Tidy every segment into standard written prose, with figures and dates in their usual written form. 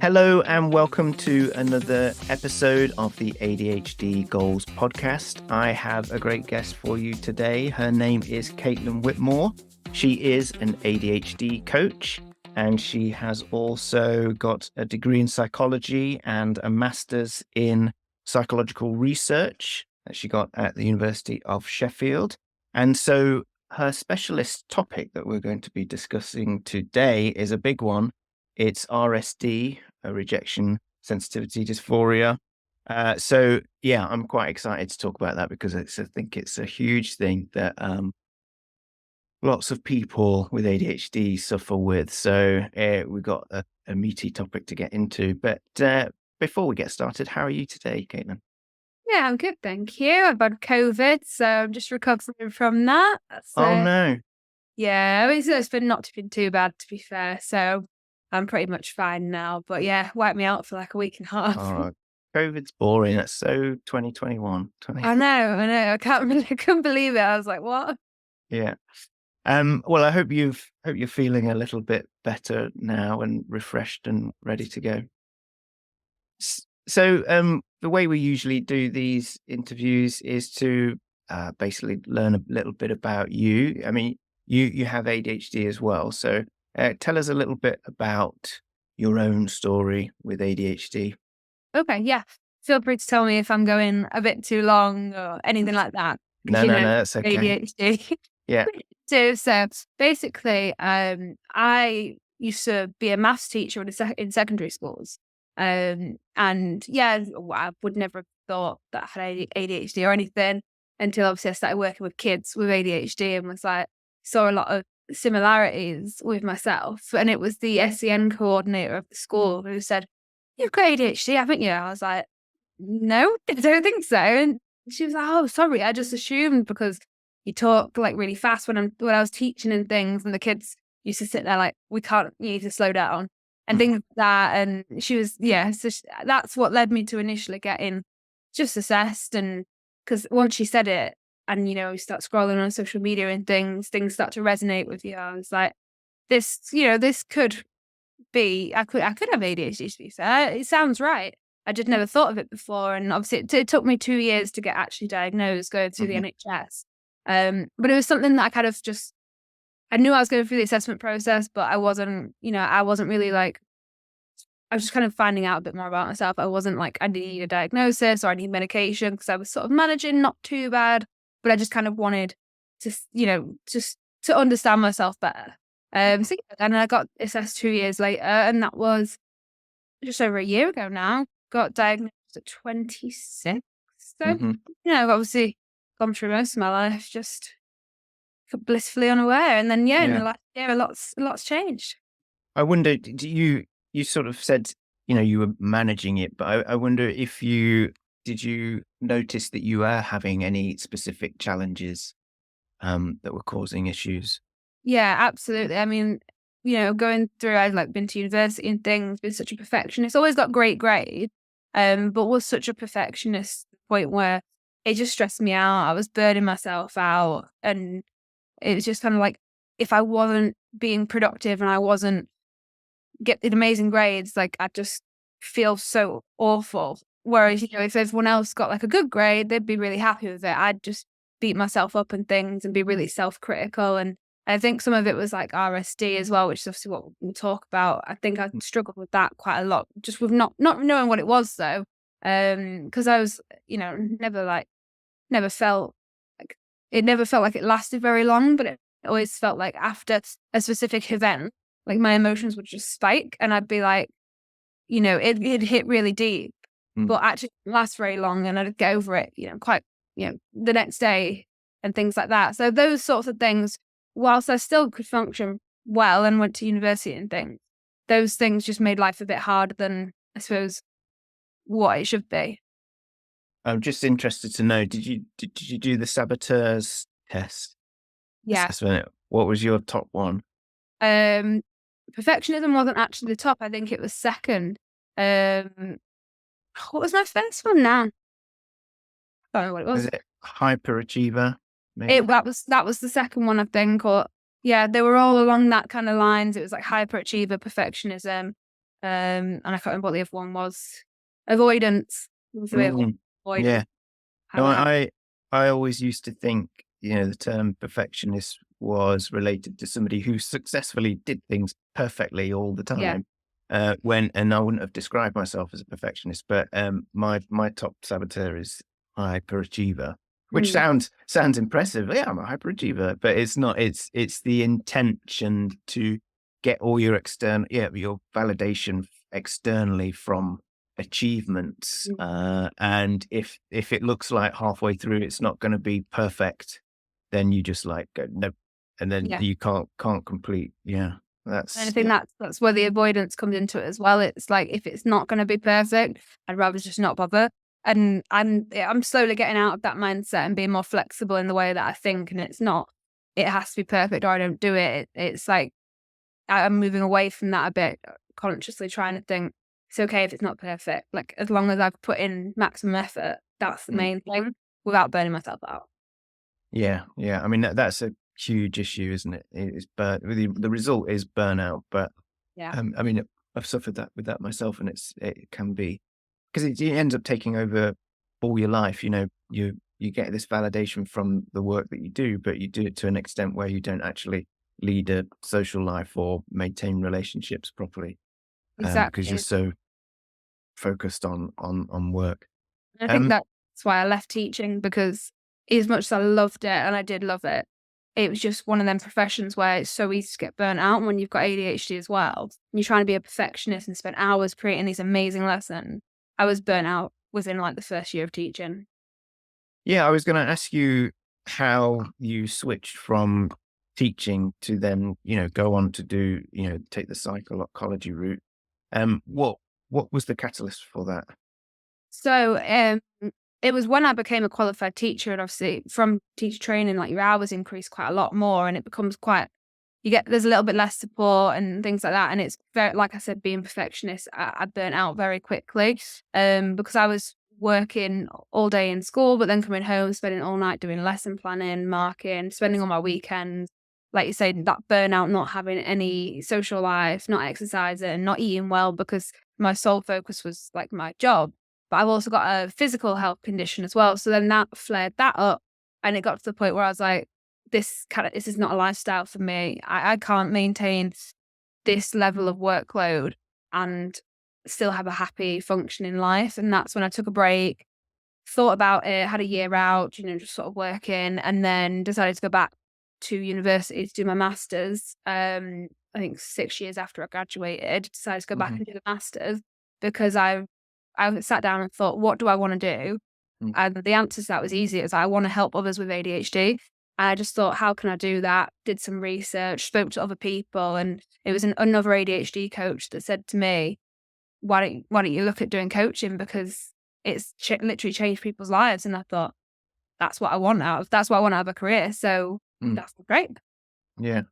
Hello and welcome to another episode of the ADHD Goals podcast. I have a great guest for you today. Her name is Caitlin Whitmore. She is an ADHD coach and she has also got a degree in psychology and a master's in psychological research that she got at the University of Sheffield. And so her specialist topic that we're going to be discussing today is a big one. It's RSD, a rejection sensitivity dysphoria. So I'm quite excited to talk about that because I think it's a huge thing that lots of people with ADHD suffer with. So we've got a meaty topic to get into. But before we get started, how are you today, Caitlin? Yeah, I'm good, thank you. I've had COVID, so I'm just recovering from that. Oh, no. Yeah, it's not been too bad, to be fair. So I'm pretty much fine now. But yeah, wiped me out for like a week and a half. Oh, COVID's boring. That's so 2021. I know. I couldn't believe it. I was like, what? Yeah. Well, I hope you're feeling a little bit better now and refreshed and ready to go. So, the way we usually do these interviews is to basically learn a little bit about you. I mean, you have ADHD as well. So, tell us a little bit about your own story with ADHD. Okay, yeah. Feel free to tell me if I'm going a bit too long or anything like that. No, that's okay. ADHD. Yeah. So basically, I used to be a maths teacher in secondary schools. And yeah, I would never have thought that I had ADHD or anything until obviously I started working with kids with ADHD and was like, saw a lot of similarities with myself. And it was the SEN coordinator of the school who said, "You've got ADHD, haven't you?" I was like, "No, I don't think so." And she was like, "Oh, sorry, I just assumed because you talk like really fast when I was teaching and things, and the kids used to sit there like, you need to slow down and things like that." And she was, so that's what led me to initially getting just assessed. And because once she said it, and you start scrolling on social media and things start to resonate with you. I was like, this could be, I could have ADHD, to be fair. It sounds right. I just never thought of it before. And obviously it took me 2 years to get actually diagnosed, going through the NHS. But it was something that I kind of I knew I was going through the assessment process, but I wasn't really like, I was just kind of finding out a bit more about myself. I wasn't like, I need a diagnosis or I need medication because I was sort of managing, not too bad, but I just kind of wanted to, just to understand myself better. And I got assessed 2 years later, and that was just over a year ago now. Got diagnosed at 26. So, I've obviously gone through most of my life just blissfully unaware. And then, in the last year, a lot's changed. I wonder, you sort of said, you were managing it, but I wonder if did you notice that you were having any specific challenges that were causing issues? Yeah, absolutely. I mean, going through, I'd been to university and things, been such a perfectionist, always got great grades, but was such a perfectionist to the point where it just stressed me out. I was burning myself out, and it was just kind of like, if I wasn't being productive and I wasn't getting amazing grades, like I'd just feel so awful. Whereas, if everyone else got like a good grade, they'd be really happy with it. I'd just beat myself up and things and be really self-critical. And I think some of it was like RSD as well, which is obviously what we'll talk about. I think I struggled with that quite a lot, just with not knowing what it was though. Because I was, never felt like it lasted very long, but it always felt like after a specific event, like my emotions would just spike and I'd be like, it hit really deep, but actually didn't last very long, and I'd get over it, quite, the next day and things like that. So those sorts of things, whilst I still could function well and went to university and things, those things just made life a bit harder than, I suppose, what it should be. I'm just interested to know, did you do the saboteurs test? Yeah. Assessment? What was your top one? Perfectionism wasn't actually the top. I think it was second. What was my first one now? can't remember what it Was was. it hyperachiever? Maybe? That was the second one, I think. Or yeah, they were all along that kind of lines. It was like hyperachiever, perfectionism, and I can't remember what the other one was. Avoidance was the way of avoidance. Yeah. No, I always used to think, the term perfectionist was related to somebody who successfully did things perfectly all the Yeah. time. And I wouldn't have described myself as a perfectionist, but my top saboteur is hyperachiever, which sounds impressive. Yeah, I'm a hyperachiever, but it's not. It's the intention to get all your your validation externally from achievements. And if it looks like halfway through it's not going to be perfect, then you just like go nope, and then Yeah. you can't complete. Yeah, And I think that's where the avoidance comes into it as well. It's like, if it's not going to be perfect, I'd rather just not bother. And I'm slowly getting out of that mindset and being more flexible in the way that I think. And it has to be perfect or I don't do it. It's like I'm moving away from that a bit, consciously trying to think it's okay if it's not perfect. Like, as long as I've put in maximum effort, that's the main thing, without burning myself out. Yeah. I mean, that's a huge issue, isn't it? It's the result is burnout. But Yeah, I mean, I've suffered that with that myself, and it can be because it ends up taking over all your life. You get this validation from the work that you do, but you do it to an extent where you don't actually lead a social life or maintain relationships properly, because you're exactly. so focused on work. And I think Um, that's why I left teaching, because as much as I loved it, and I did love it, it was just one of them professions where it's so easy to get burnt out when you've got ADHD as well. And you're trying to be a perfectionist and spend hours creating these amazing lessons. I was burnt out within like the first year of teaching. yeah, I was going to ask you how you switched from teaching to then, go on to do, take the psychology route. What was the catalyst for that? So it was when I became a qualified teacher, and obviously from teacher training, like, your hours increase quite a lot more, and it becomes quite, there's a little bit less support and things like that. And it's very, like I said, being perfectionist, I burnt out very quickly, because I was working all day in school, but then coming home, spending all night doing lesson planning, marking, spending all my weekends. Like you say, that burnout, not having any social life, not exercising, not eating well, because my sole focus was like my job. But I've also got a physical health condition as well. So then that flared that up. And it got to the point where I was like, this is not a lifestyle for me. I can't maintain this level of workload and still have a happy, functioning life. And that's when I took a break, thought about it, had a year out, just sort of working, and then decided to go back to university to do my master's. I think 6 years after I graduated, decided to go back Hmm. and do the master's, because I sat down and thought, what do I want to do? Mm. And the answer to that was easy. It's, I want to help others with ADHD. And I just thought, how can I do that? Did some research, spoke to other people, and it was another ADHD coach that said to me, why don't you look at doing coaching, because it's literally changed people's lives. And I thought, that's what I want that's what I want out of a career. So Mm. that's great. Yeah.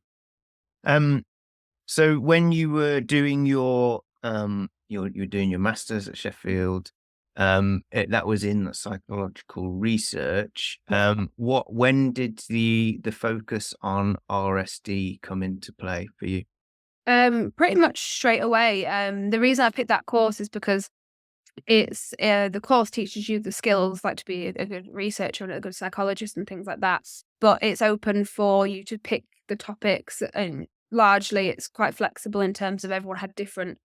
So when you were doing you're doing your masters at Sheffield, that was in the psychological research. When did the focus on RSD come into play for you? Pretty much straight away. The reason I picked that course is because it's the course teaches you the skills, like to be a good researcher and a good psychologist and things like that. But it's open for you to pick the topics, and largely it's quite flexible in terms of everyone had different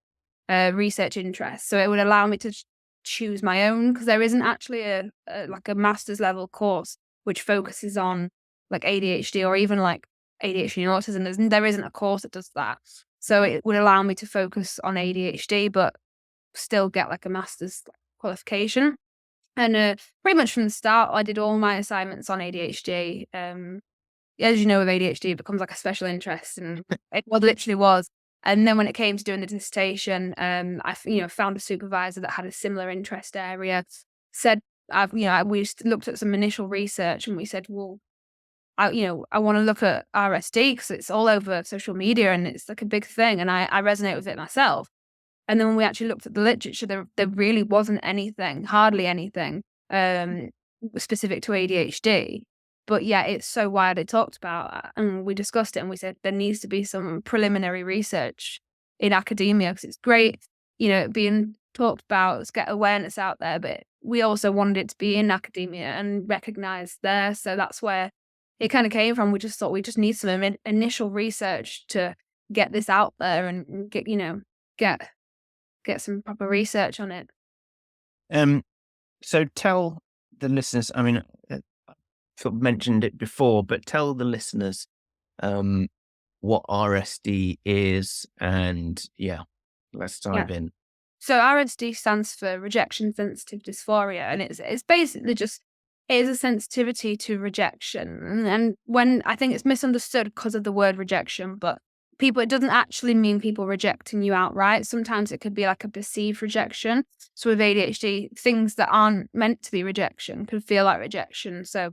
research interests. So it would allow me to choose my own, because there isn't actually a like a master's level course which focuses on like ADHD or even like ADHD and autism. There isn't a course that does that. So it would allow me to focus on ADHD, but still get like a master's qualification. And pretty much from the start, I did all my assignments on ADHD. As you know, with ADHD, it becomes like a special interest, and it literally was. And then when it came to doing the dissertation, found a supervisor that had a similar interest area. Said, we looked at some initial research, and we said, well, I want to look at RSD because it's all over social media and it's like a big thing, and I resonate with it myself. And then when we actually looked at the literature, there really wasn't anything, hardly anything, specific to ADHD. But yeah, it's so widely talked about. And we discussed it and we said there needs to be some preliminary research in academia, because it's great, being talked about, let's get awareness out there. But we also wanted it to be in academia and recognized there. So that's where it kind of came from. We just thought we just need some initial research to get this out there and get some proper research on it. So tell the listeners, I mean, sort of mentioned it before, but tell the listeners what RSD is, and let's dive in. So RSD stands for Rejection Sensitivity Dysphoria, and it's basically just, it is a sensitivity to rejection. And when I think it's misunderstood because of the word rejection, but it doesn't actually mean people rejecting you outright. Sometimes it could be like a perceived rejection. So with ADHD, things that aren't meant to be rejection can feel like rejection. So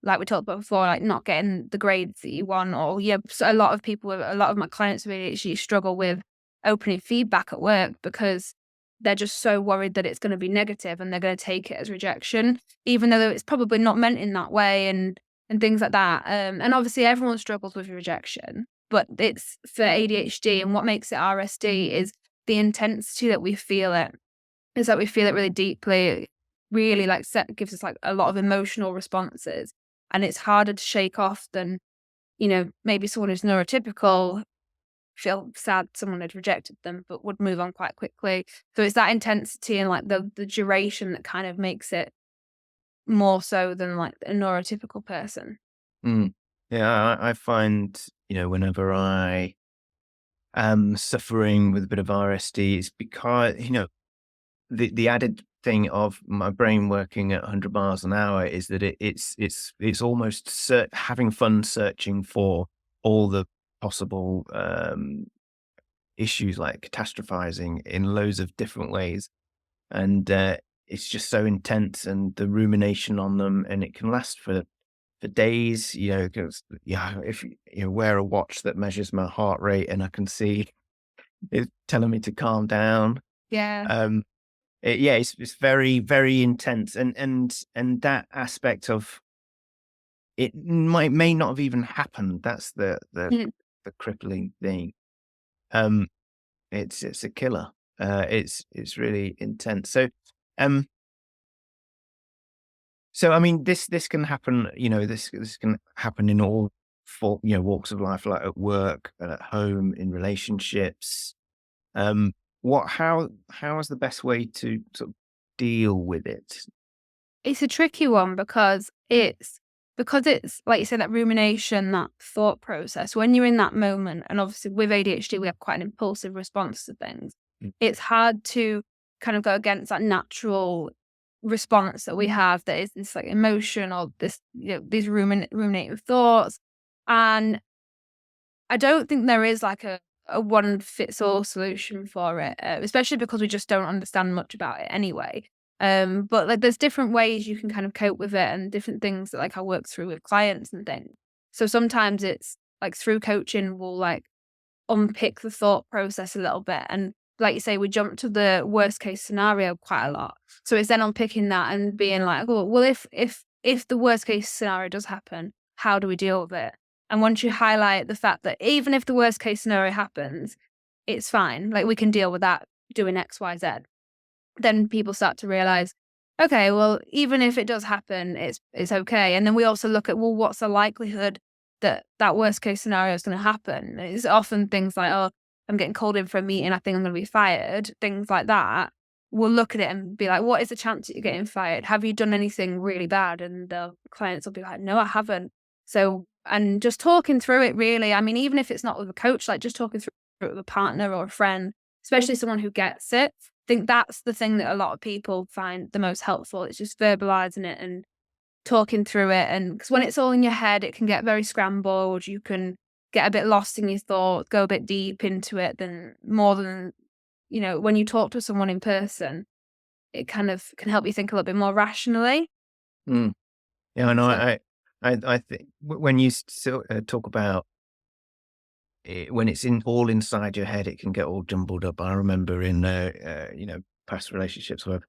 like we talked about before, like not getting the grades that you want, or so a lot of my clients with ADHD struggle with opening feedback at work because they're just so worried that it's going to be negative and they're going to take it as rejection, even though it's probably not meant in that way, and things like that. And obviously everyone struggles with rejection, but it's for ADHD, and what makes it RSD is the intensity that we feel it. Is that we feel it really deeply, really gives us like a lot of emotional responses, and it's harder to shake off than, maybe someone who's neurotypical feel sad someone had rejected them but would move on quite quickly. So it's that intensity and like the duration that kind of makes it more so than like a neurotypical person. Yeah, I find, whenever I am suffering with a bit of RSD, it's because, the added thing of my brain working at 100 miles an hour is that it's almost having fun searching for all the possible issues, like catastrophizing in loads of different ways. And it's just so intense, and the rumination on them, and it can last for days, because if you wear a watch that measures my heart rate and I can see it's telling me to calm down. It's very, very intense, and that aspect of it may not have even happened. That's the crippling thing. It's a killer. It's really intense. So I mean, this can happen. This can happen in all walks of life, like at work and at home, in relationships. How is the best way to sort of deal with it? It's a tricky one because it's like you said, that rumination, that thought process. When you're in that moment, and obviously with ADHD, we have quite an impulsive response to things. It's hard to kind of go against that natural response that we have, that is this like emotion or this, these ruminative thoughts. And I don't think there is like a one fits all solution for it, especially because we just don't understand much about it anyway. But like there's different ways you can kind of cope with it, and different things that like I work through with clients and things. So sometimes it's like through coaching, we'll like unpick the thought process a little bit. And like you say, we jump to the worst case scenario quite a lot. So it's then unpicking that and being like, oh, well, if the worst case scenario does happen, how do we deal with it? And once you highlight the fact that even if the worst case scenario happens, it's fine. Like we can deal with that doing X, Y, Z. Then people start to realize, okay, well, even if it does happen, it's okay. And then we also look at, well, what's the likelihood that worst case scenario is going to happen? It's often things like, oh, I'm getting called in for a meeting, I think I'm going to be fired, things like that. We'll look at it and be like, what is the chance that you're getting fired? Have you done anything really bad? And the clients will be like, no, I haven't. So, and just talking through it, really. I mean, even if it's not with a coach, like just talking through it with a partner or a friend, especially someone who gets it. I think that's the thing that a lot of people find the most helpful. It's just verbalizing it and talking through it. And because when it's all in your head, it can get very scrambled. You can get a bit lost in your thoughts, go a bit deep into it, than more than, when you talk to someone in person, it kind of can help you think a little bit more rationally. Yeah, I know. I think when you talk about it, when it's all inside your head, it can get all jumbled up. I remember in past relationships where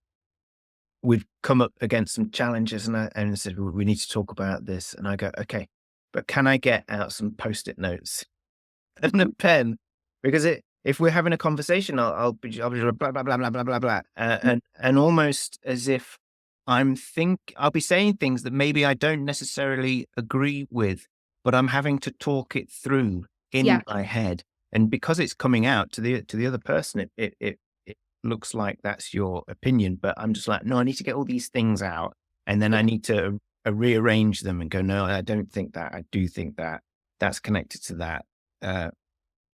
we've come up against some challenges, and I said, we need to talk about this. And I go, okay, but can I get out some Post-it notes and a pen? Because if we're having a conversation, I'll be blah, blah, blah, blah, blah, blah, blah. And almost as if I'll be saying things that maybe I don't necessarily agree with, but I'm having to talk it through in my head. And because it's coming out to the other person, it looks like that's your opinion, but I'm just like, no, I need to get all these things out, and then I need to rearrange them and go, no, I don't think that. I do think that that's connected to that.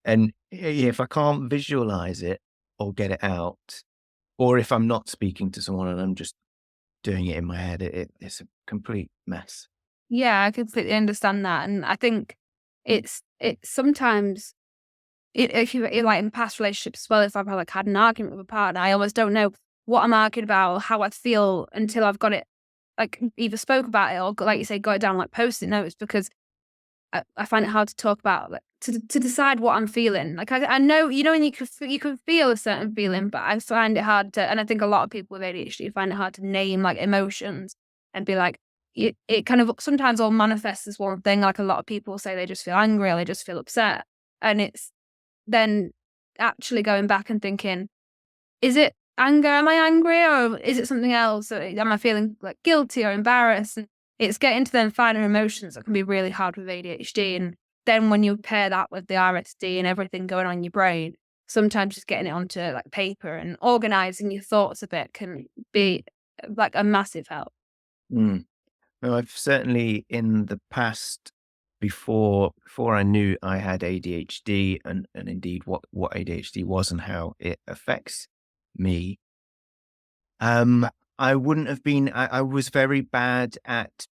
And if I can't visualize it or get it out, or if I'm not speaking to someone and I'm just doing it in my head, it's a complete mess. Yeah, I completely understand that. And I think it's sometimes if you like in past relationships as well, if I've had an argument with a partner, I almost don't know what I'm arguing about or how I feel until I've got it, like either spoke about it or like you say, got it down like Post-it notes, because I find it hard to talk about, like, to decide what I'm feeling. Like I know, and you can feel a certain feeling, but I find it hard to, and I think a lot of people with ADHD find it hard to name like emotions and be like, it kind of sometimes all manifests as one thing. Like a lot of people say they just feel angry or they just feel upset. And it's then actually going back and thinking, is it anger? Am I angry? Or is it something else? Or am I feeling like guilty or embarrassed? And it's getting to them finer emotions that can be really hard with ADHD. And then when you pair that with the RSD and everything going on in your brain, sometimes just getting it onto like paper and organizing your thoughts a bit can be like a massive help. Mm. No, I've certainly in the past, before I knew I had ADHD and indeed what ADHD was and how it affects me, I wouldn't have been. I was very bad at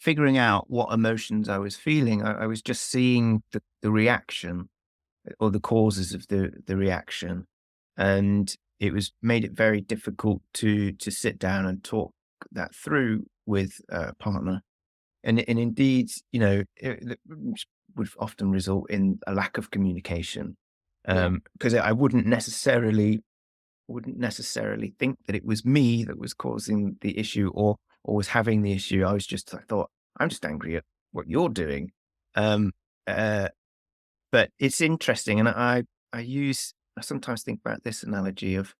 figuring out what emotions I was feeling. I was just seeing the reaction or the causes of the reaction, and it was made it very difficult to sit down and talk that through with a partner. And indeed, it would often result in a lack of communication, Yeah. because I wouldn't necessarily think that it was me that was causing the issue or was having the issue. I thought, I'm just angry at what you're doing. Um, uh, but it's interesting, and I sometimes think about this analogy of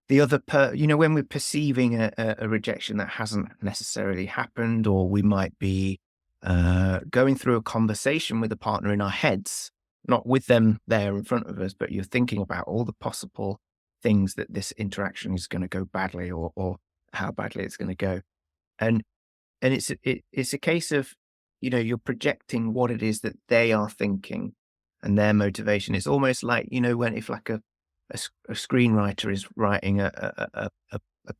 the other when we're perceiving a rejection that hasn't necessarily happened, or we might be going through a conversation with a partner in our heads, not with them there in front of us, but you're thinking about all the possible things that this interaction is going to go badly, or how badly it's going to go. And it's a case of, you're projecting what it is that they are thinking and their motivation. It's almost like, when if like a screenwriter is writing a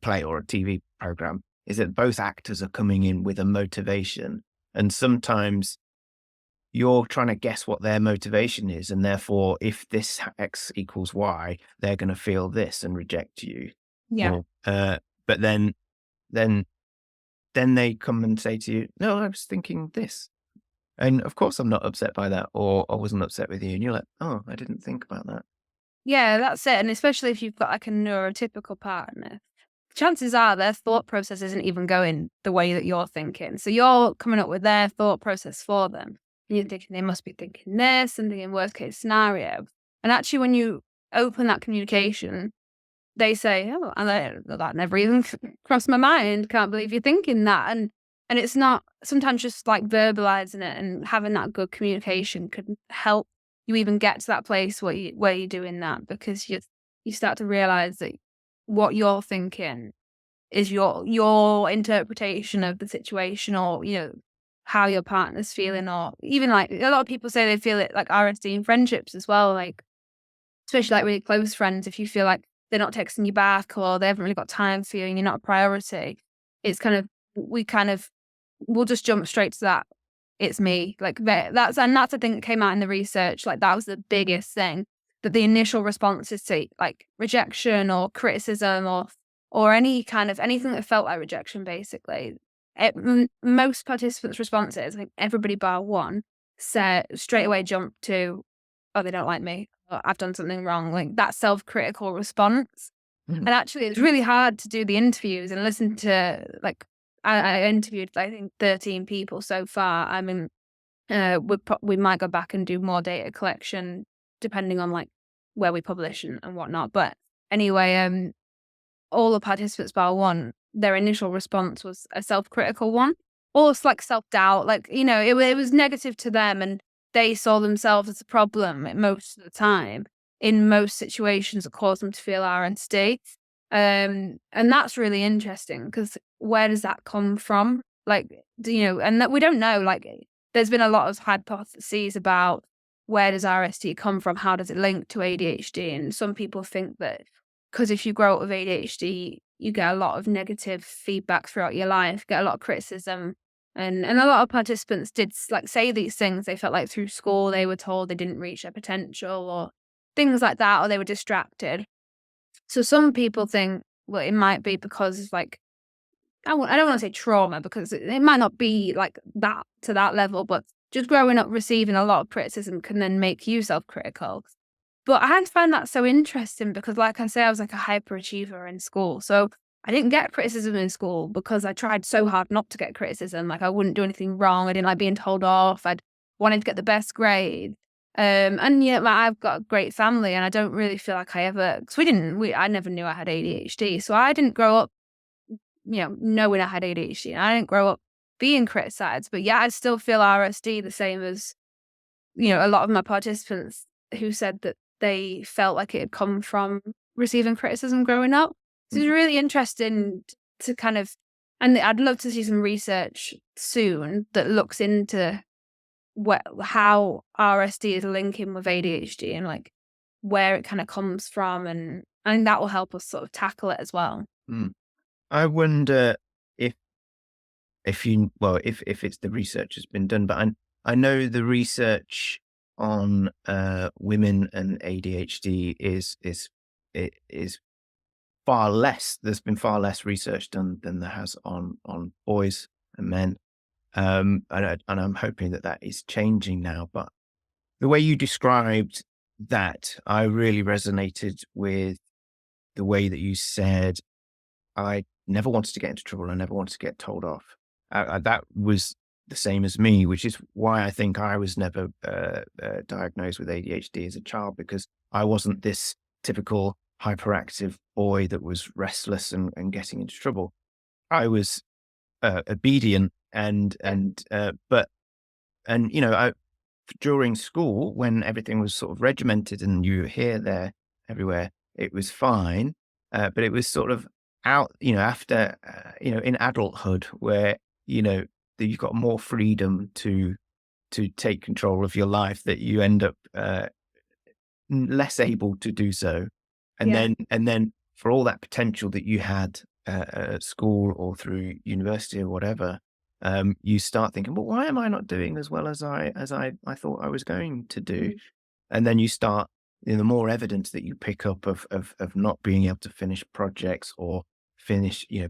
play or a TV program, is that both actors are coming in with a motivation. And sometimes you're trying to guess what their motivation is. And therefore, if this X equals Y, they're going to feel this and reject you. Yeah. Or, but then they come and say to you, no, I was thinking this. And of course, I'm not upset by that, or I wasn't upset with you. And you're like, oh, I didn't think about that. Yeah, that's it. And especially if you've got like a neurotypical partner, chances are their thought process isn't even going the way that you're thinking. So you're coming up with their thought process for them. And you're thinking they must be thinking this and thinking worst case scenario. And actually, when you open that communication, they say, oh, that never even crossed my mind. Can't believe you're thinking that. And it's not, sometimes just like verbalizing it and having that good communication could help you even get to that place where you're doing that, because you start to realize that what you're thinking is your interpretation of the situation, or how your partner's feeling, or even like a lot of people say they feel it like RSD in friendships as well, like especially like really close friends. If you feel like they're not texting you back or they haven't really got time for you and you're not a priority, it's kind of we'll just jump straight to that. It's me. Like that's the thing that came out in the research. Like that was the biggest thing, that the initial responses to like rejection or criticism or any kind of anything that felt like rejection, basically, most participants' responses, I think everybody bar one, said straight away jumped to, oh, they don't like me, or I've done something wrong. Like that self-critical response. And actually, it's really hard to do the interviews and listen to, like, I interviewed, I think, 13 people so far. I mean, we might go back and do more data collection depending on like where we publish and whatnot. But anyway, all the participants bar one, their initial response was a self-critical one, or it's like self-doubt. Like, you know, it was negative to them, and they saw themselves as a problem most of the time. In most situations, it caused them to feel RSD. And that's really interesting because where does that come from? Like, you know, and that we don't know. Like, there's been a lot of hypotheses about where does RSD come from? How does it link to ADHD? And some people think that because if you grow up with ADHD, you get a lot of negative feedback throughout your life, get a lot of criticism. And a lot of participants did like say these things. They felt like through school they were told they didn't reach their potential or things like that, or they were distracted. So some people think, well, it might be because like, I don't want to say trauma because it might not be like that to that level, but just growing up receiving a lot of criticism can then make you self-critical. But I find that so interesting because, like I say, I was like a hyperachiever in school. So I didn't get criticism in school because I tried so hard not to get criticism. Like I wouldn't do anything wrong. I didn't like being told off. I wanted to get the best grade. And yeah, like, I've got a great family, and I don't really feel like I ever, because I never knew I had ADHD. So I didn't grow up, you know, knowing I had ADHD. And I didn't grow up being criticized. But yeah, I still feel RSD the same as, you know, a lot of my participants who said that they felt like it had come from receiving criticism growing up. So it's really interesting to kind of, and I'd love to see some research soon that looks into how RSD is linking with ADHD and like where it kind of comes from, and I think that will help us sort of tackle it as well. I wonder if it's the research has been done, but I know the research on women and ADHD is far less. There's been far less research done than there has on boys and men. And I'm hoping that is changing now. But the way you described that, I really resonated with the way that you said, I never wanted to get into trouble. I never wanted to get told off. That was the same as me, which is why I think I was never diagnosed with ADHD as a child, because I wasn't this typical hyperactive boy that was restless and getting into trouble. I was obedient and you know, during school when everything was sort of regimented and you were here, there, everywhere, it was fine. But it was sort of out, you know, after you know, in adulthood where, you know, that you've got more freedom to take control of your life, that you end up less able to do so. And then for all that potential that you had at school or through university or whatever, you start thinking, well, why am I not doing as well as I thought I was going to do? And then you start, you know, the more evidence that you pick up of not being able to finish projects or finish, you know,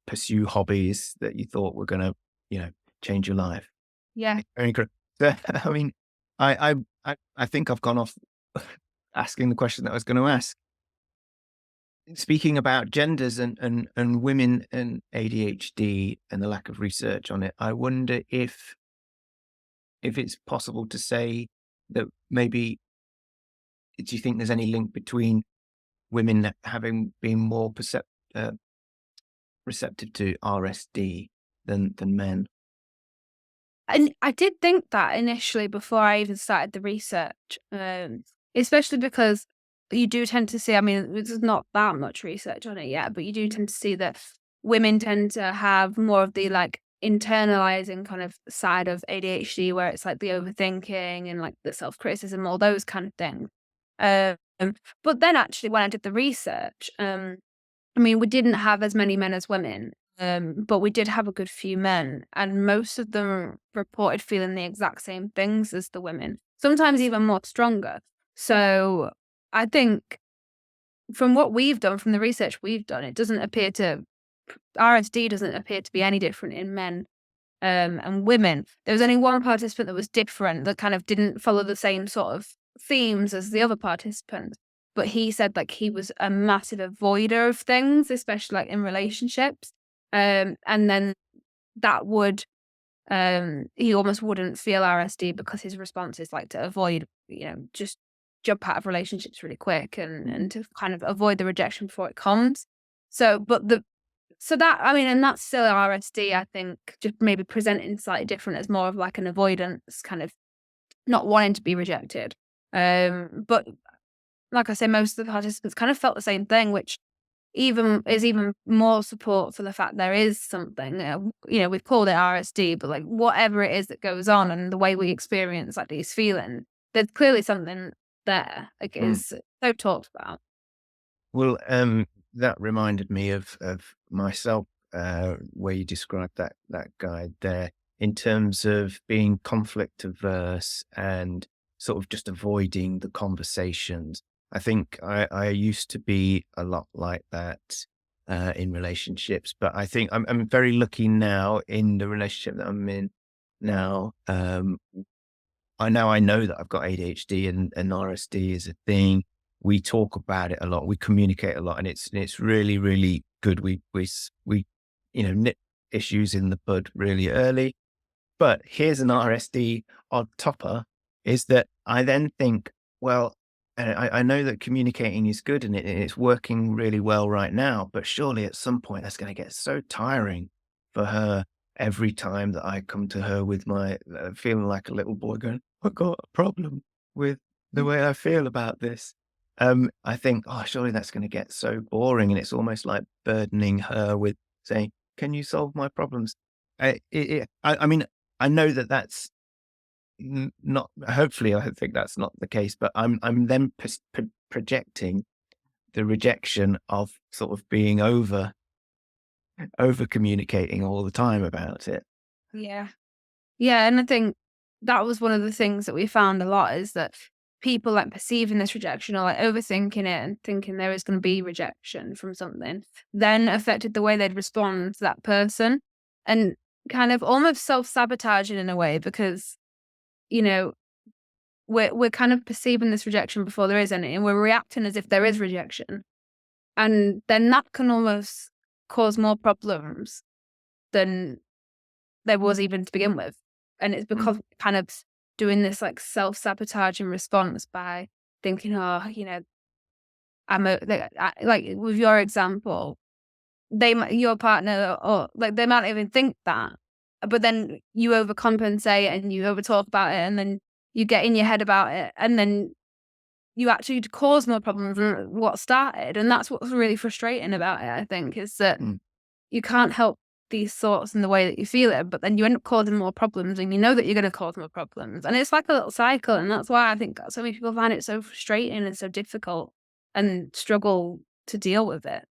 pursue hobbies that you thought were going to, you know, change your life. Yeah. Very good. So, I mean, I think I've gone off asking the question that I was going to ask. Speaking about genders and women and ADHD and the lack of research on it, I wonder if it's possible to say that maybe, do you think there's any link between women having been more receptive to RSD than men? And I did think that initially before I even started the research, especially because you do tend to see, I mean, there's not that much research on it yet, but you do tend to see that women tend to have more of the like internalizing kind of side of ADHD, where it's like the overthinking and like the self-criticism, all those kind of things. But then actually when I did the research, I mean, we didn't have as many men as women. But we did have a good few men, and most of them reported feeling the exact same things as the women, sometimes even more stronger. So I think from what we've done, from the research we've done, RSD doesn't appear to be any different in men and women. There was only one participant that was different, that kind of didn't follow the same sort of themes as the other participants. but he said like he was a massive avoider of things, especially like in relationships. And then that would, he almost wouldn't feel RSD because his response is like to avoid, just jump out of relationships really quick and to kind of avoid the rejection before it comes. So that, I mean, and that's still RSD, I think, just maybe presenting slightly different as more of like an avoidance, kind of not wanting to be rejected. But like I say, most of the participants kind of felt the same thing, which even more support for the fact there is something. We've called it RSD, but like whatever it is that goes on and the way we experience like these feelings, there's clearly something there. Like it's so talked about. Well, that reminded me of myself, where you described that guide there in terms of being conflict averse and sort of just avoiding the conversations. I think I used to be a lot like that in relationships, but I think I'm very lucky now in the relationship that I'm in now. I know that I've got ADHD and RSD is a thing. We talk about it a lot. We communicate a lot, and it's really, really good. We nip issues in the bud really early. But here's an RSD odd topper: is that I then think, well, I know that communicating is good and it's working really well right now, but surely at some point that's going to get so tiring for her every time that I come to her with my feeling like a little boy going, I've got a problem with the way I feel about this. I think, oh, surely that's going to get so boring. And it's almost like burdening her with saying, can you solve my problems? I mean, I know that that's not, hopefully, I think that's not the case, but I'm then projecting the rejection of sort of being over communicating all the time about it. Yeah. Yeah. And I think that was one of the things that we found a lot is that people like perceiving this rejection or like overthinking it and thinking there is going to be rejection from something then affected the way they'd respond to that person and kind of almost self-sabotaging in a way because, we're kind of perceiving this rejection before there is any and we're reacting as if there is rejection. And then that can almost cause more problems than there was even to begin with. And it's because we're kind of doing this like self-sabotaging response by thinking, oh, I'm like with your example, your partner or like they might even think that, but then you overcompensate and you overtalk about it and then you get in your head about it and then you actually cause more problems than what started. And that's what's really frustrating about it, I think, is that you can't help these thoughts in the way that you feel it, but then you end up causing more problems and you know that you're going to cause more problems. And it's like a little cycle. And that's why I think so many people find it so frustrating and so difficult and struggle to deal with it.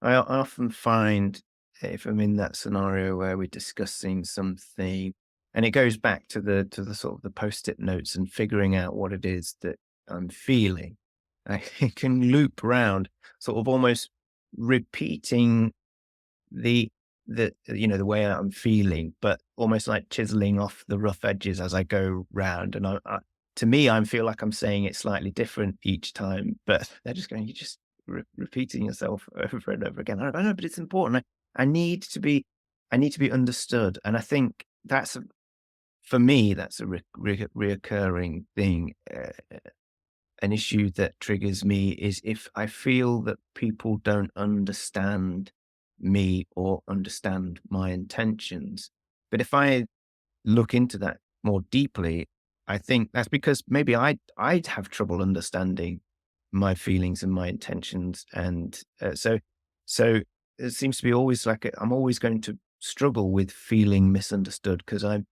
I often find if I'm in that scenario where we're discussing something, and it goes back to the sort of the post-it notes and figuring out what it is that I'm feeling, I can loop round, sort of almost repeating the the way I'm feeling, but almost like chiseling off the rough edges as I go round. And to me, I feel like I'm saying it slightly different each time, but they're just going, you're just repeating yourself over and over again. I know, but it's important. I need to be, understood. And I think for me, that's a reoccurring thing. An issue that triggers me is if I feel that people don't understand me or understand my intentions. But if I look into that more deeply, I think that's because maybe I'd have trouble understanding my feelings and my intentions, and so it seems to be always like I'm always going to struggle with feeling misunderstood because I'm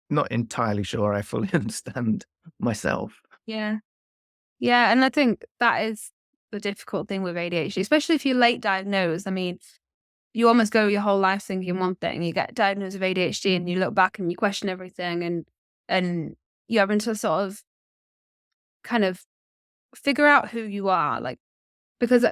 not entirely sure I fully understand myself. Yeah. Yeah. And I think that is the difficult thing with ADHD, especially if you're late diagnosed. I mean, you almost go your whole life thinking one thing. You get diagnosed with ADHD and you look back and you question everything and you're having to sort of kind of figure out who you are. Like, because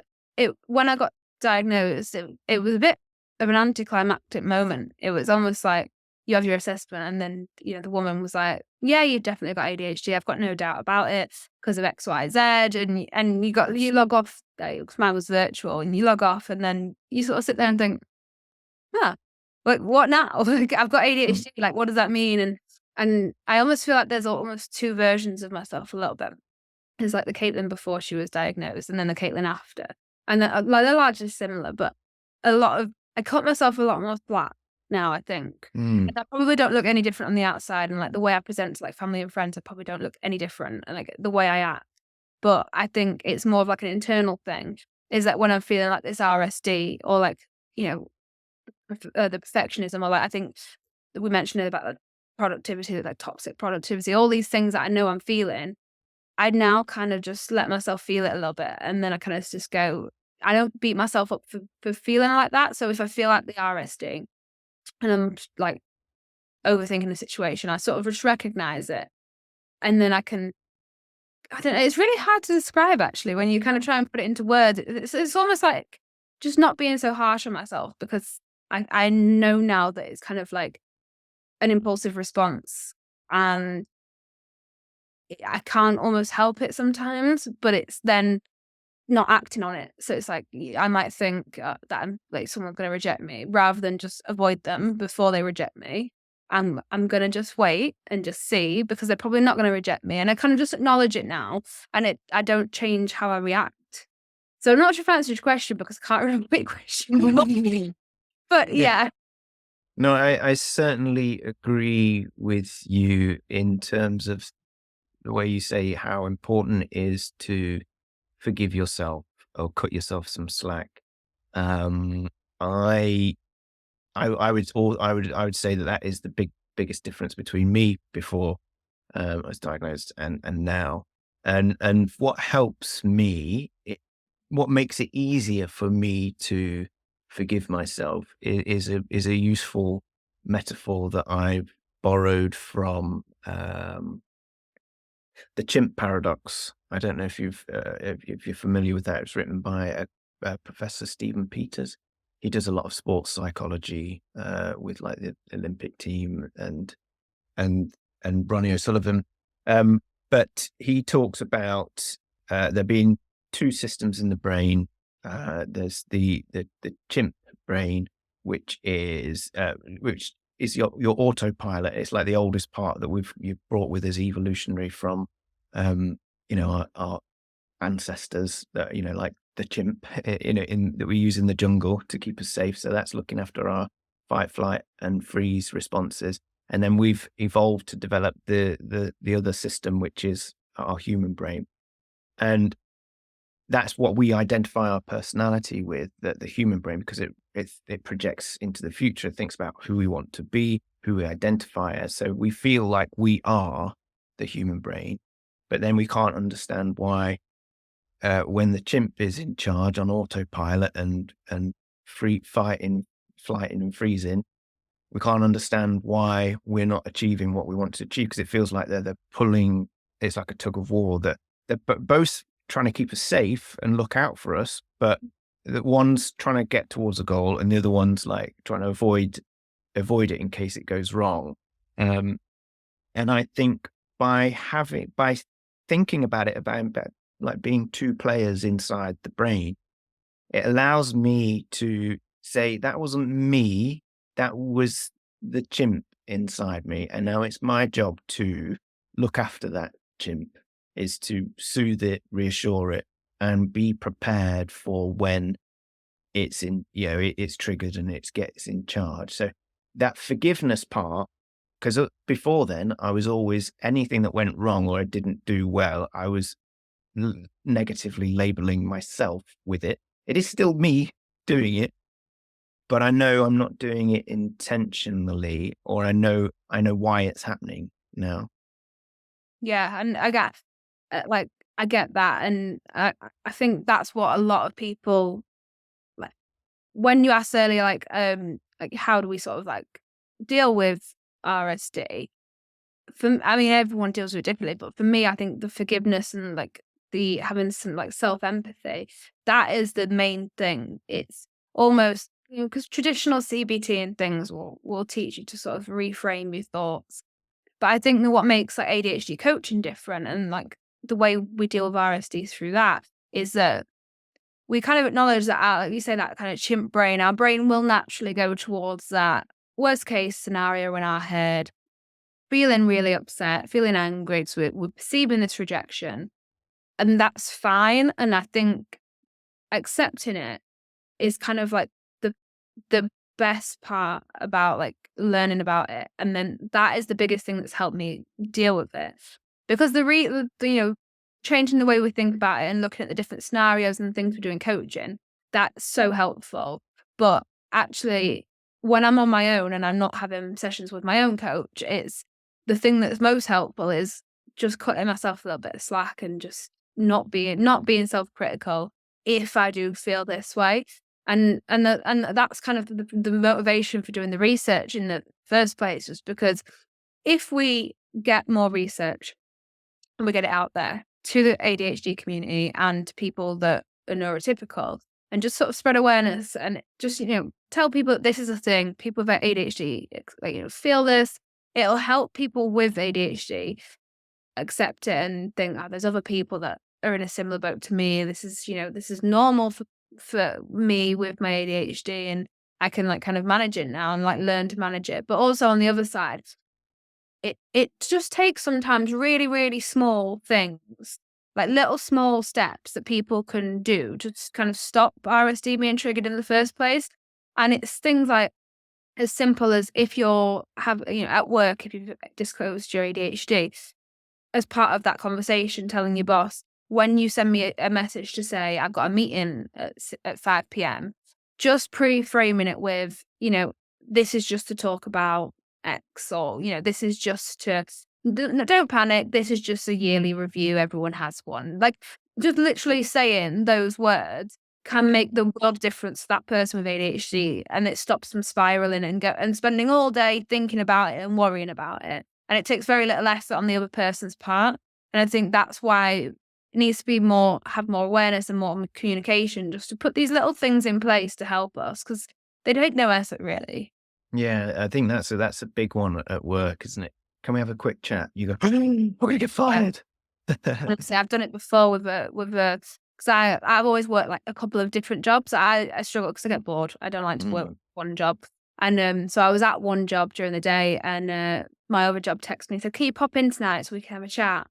when I got diagnosed, it was a bit of an anticlimactic moment. It was almost like you have your assessment, and then, the woman was like, yeah, you've definitely got ADHD. I've got no doubt about it because of X, Y, Z. And you log off, because mine was virtual, and you log off, and then you sort of sit there and think, like, what now? Like, I've got ADHD. Like, what does that mean? And I almost feel like there's almost two versions of myself a little bit. There's like the Caitlin before she was diagnosed, and then the Caitlin after. And they're largely similar, but I cut myself a lot more flat now, I think. And I probably don't look any different on the outside, and like the way I present to like family and friends, I probably don't look any different, and like the way I act. But I think it's more of like an internal thing, is that when I'm feeling like this RSD, or like, the perfectionism, or like, I think that we mentioned about like productivity, like toxic productivity, all these things that I know I'm feeling, I now kind of just let myself feel it a little bit. And then I kind of just go, I don't beat myself up for feeling like that. So if I feel like the RSD and I'm like overthinking the situation, I sort of just recognize it. And then I don't know, it's really hard to describe actually when you kind of try and put it into words. It's almost like just not being so harsh on myself, because I know now that it's kind of like an impulsive response, and I can't almost help it sometimes, but it's then not acting on it. So it's like, I might think that I'm like, someone's going to reject me, rather than just avoid them before they reject me. I'm going to just wait and just see, because they're probably not going to reject me. And I kind of just acknowledge it now, and I don't change how I react. So I'm not sure if I answered your question, because I can't remember the question. But yeah. No, I certainly agree with you in terms of the way you say how important it is to forgive yourself or cut yourself some slack. I would say that is the biggest difference between me before I was diagnosed and now. And what helps me, what makes it easier for me to forgive myself is a useful metaphor that I've borrowed from the Chimp paradox. I don't know if if you're familiar with that. It's written by Professor Stephen Peters. He does a lot of sports psychology with like the Olympic team and Ronnie O'Sullivan. But he talks about there being two systems in the brain. There's the chimp brain, which is your autopilot. It's like the oldest part that you've brought with us evolutionary from our ancestors, that like the chimp that we use in the jungle to keep us safe. So that's looking after our fight, flight, and freeze responses. And then we've evolved to develop the other system, which is our human brain. And that's what we identify our personality with, the human brain, because it projects into the future, thinks about who we want to be, who we identify as. So we feel like we are the human brain, but then we can't understand why when the chimp is in charge on autopilot and flighting and freezing, we can't understand why we're not achieving what we want to achieve, because it feels like they're pulling. It's like a tug of war that they're both trying to keep us safe and look out for us, but the one's trying to get towards a goal and the other one's like trying to avoid it in case it goes wrong. And I think by thinking about it, about like being two players inside the brain, it allows me to say that wasn't me, that was the chimp inside me. And now it's my job to look after that chimp, is to soothe it, reassure it, and be prepared for when it's it's triggered and it gets in charge. So that forgiveness part, because before then I was always, anything that went wrong or I didn't do well, I was negatively labeling myself with it. It is still me doing it, but I know I'm not doing it intentionally, or I know why it's happening now. Yeah. And I get that. And I think that's what a lot of people, like, when you asked earlier, like how do we sort of like deal with RSD? Everyone deals with it differently, but for me, I think the forgiveness and like the having some like self-empathy, that is the main thing. It's almost because traditional CBT and things will teach you to sort of reframe your thoughts. But I think that what makes like ADHD coaching different, and like the way we deal with RSD through that, is that we kind of acknowledge that like you say, that kind of chimp brain, our brain will naturally go towards that worst case scenario in our head, feeling really upset, feeling angry. So we're perceiving this rejection, and that's fine. And I think accepting it is kind of like the best part about like learning about it. And then that is the biggest thing that's helped me deal with it. Because changing the way we think about it and looking at the different scenarios and things we do in coaching, that's so helpful. But actually, when I'm on my own and I'm not having sessions with my own coach, it's the thing that's most helpful is just cutting myself a little bit of slack and just not being self-critical if I do feel this way. And that's kind of the motivation for doing the research in the first place, just because if we get more research and we get it out there to the ADHD community and to people that are neurotypical, and just sort of spread awareness and just, tell people that this is a thing, people with ADHD, feel this, it'll help people with ADHD accept it and think, oh, there's other people that are in a similar boat to me. This is normal for me with my ADHD, and I can like kind of manage it now and like learn to manage it. But also on the other side, it just takes sometimes really, really small things, like little small steps that people can do to just kind of stop RSD being triggered in the first place. And it's things like as simple as if at work, if you've disclosed your ADHD, as part of that conversation, telling your boss, when you send me a message to say, I've got a meeting at 5 p.m., just pre-framing it with, this is just to talk about X, or, this is just to, don't panic, this is just a yearly review, everyone has one. Like, just literally saying those words can make the world difference to that person with ADHD, and it stops them spiraling and spending all day thinking about it and worrying about it. And it takes very little effort on the other person's part. And I think that's why it needs to be have more awareness and more communication, just to put these little things in place to help us, because they take no effort really. Yeah, I think that's a big one at work, isn't it? Can we have a quick chat? You go, we're going to get fired. Honestly, I've done it before with because I've always worked like a couple of different jobs. I struggle because I get bored. I don't like to work one job. And so I was at one job during the day, and my other job texted me and said, can you pop in tonight so we can have a chat?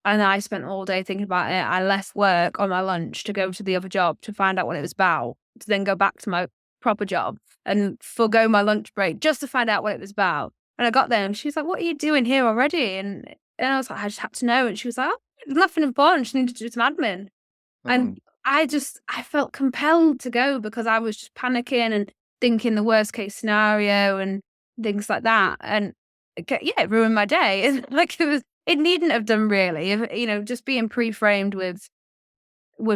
And I spent all day thinking about it. I left work on my lunch to go to the other job to find out what it was about, to then go back to my proper job and forgo my lunch break just to find out what it was about. And I got there and she was like, what are you doing here already? And I was like, I just had to know. And she was like, oh, there's nothing important. Just needed to do some admin. And I felt compelled to go because I was just panicking and thinking the worst case scenario and things like that. And it ruined my day. And like it needn't have done really. If, just being pre-framed with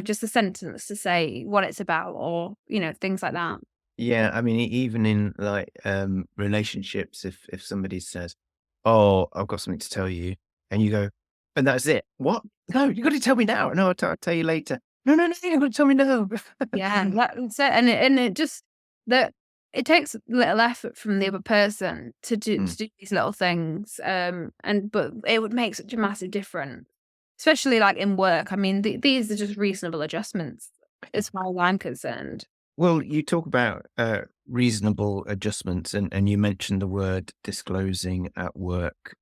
just a sentence to say what it's about, or, things like that. Yeah, I mean, even in like relationships, if somebody says, "Oh, I've got something to tell you," and you go, "And that's it? What? No, you got to tell me now. No, I'll tell you later. No, you got to tell me now." Yeah, that's it. And it just that it takes little effort from the other person to do these little things. But it would make such a massive difference, especially like in work. I mean, these are just reasonable adjustments as far as I'm concerned. Well, you talk about reasonable adjustments, and you mentioned the word disclosing at work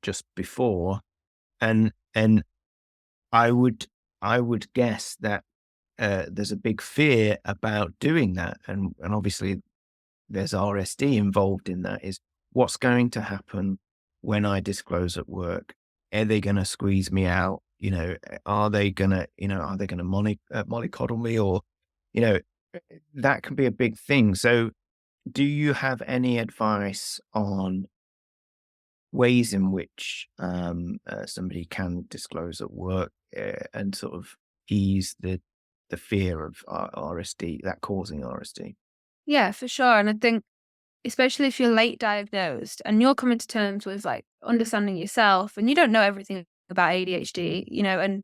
just before, and I would guess that there's a big fear about doing that, and obviously there's RSD involved in that. Is what's going to happen when I disclose at work? Are they going to squeeze me out? Are they going to mollycoddle me, or that can be a big thing. So do you have any advice on ways in which somebody can disclose at work and sort of ease the fear of RSD, that causing RSD? Yeah, for sure. And I think, especially if you're late diagnosed and you're coming to terms with like understanding yourself and you don't know everything about ADHD, and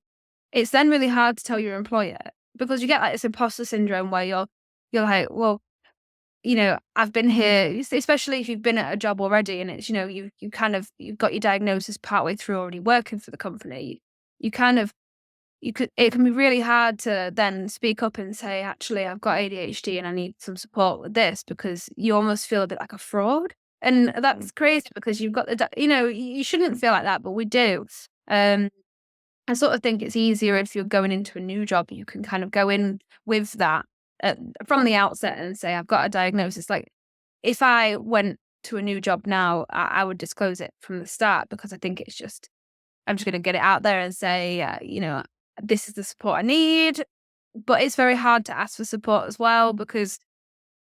it's then really hard to tell your employer, because you get like this imposter syndrome where you're like, well, I've been here, especially if you've been at a job already and it's, you've got your diagnosis partway through already working for the company. It can be really hard to then speak up and say, actually, I've got ADHD and I need some support with this, because you almost feel a bit like a fraud. And that's crazy because you've got you shouldn't feel like that, but we do. I sort of think it's easier if you're going into a new job, you can kind of go in with that from the outset and say, I've got a diagnosis. Like if I went to a new job now, I would disclose it from the start, because I think I'm just going to get it out there and say, this is the support I need. But it's very hard to ask for support as well, because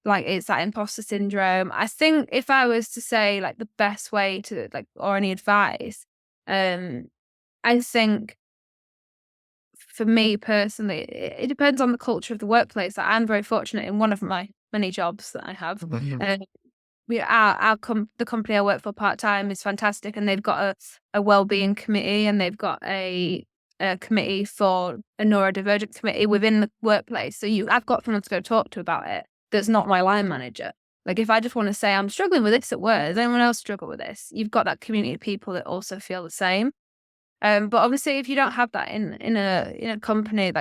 like it's that imposter syndrome. I think if I was to say like the best way to or any advice, I think for me personally, it depends on the culture of the workplace. I'm very fortunate in one of my many jobs that I have. Mhm. The company I work for part-time is fantastic, and they've got a well-being committee, and they've got a committee for a neurodivergent committee within the workplace. So I've got someone to go talk to about it that's not my line manager. Like if I just want to say I'm struggling with this at work, does anyone else struggle with this? You've got that community of people that also feel the same. But obviously, if you don't have that in a company,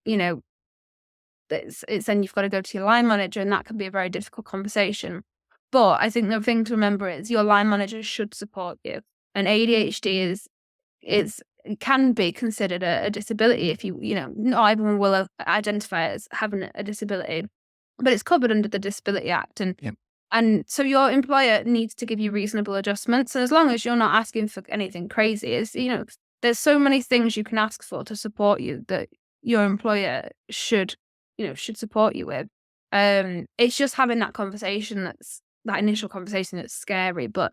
it's then you've got to go to your line manager, and that can be a very difficult conversation. But I think the thing to remember is your line manager should support you. And ADHD it can be considered a disability if not everyone will identify it as having a disability, but it's covered under the Disability Act. Yep. And so your employer needs to give you reasonable adjustments. And as long as you're not asking for anything crazy, there's so many things you can ask for to support you that your employer should support you with. It's just having that conversation, that initial conversation, that's scary. But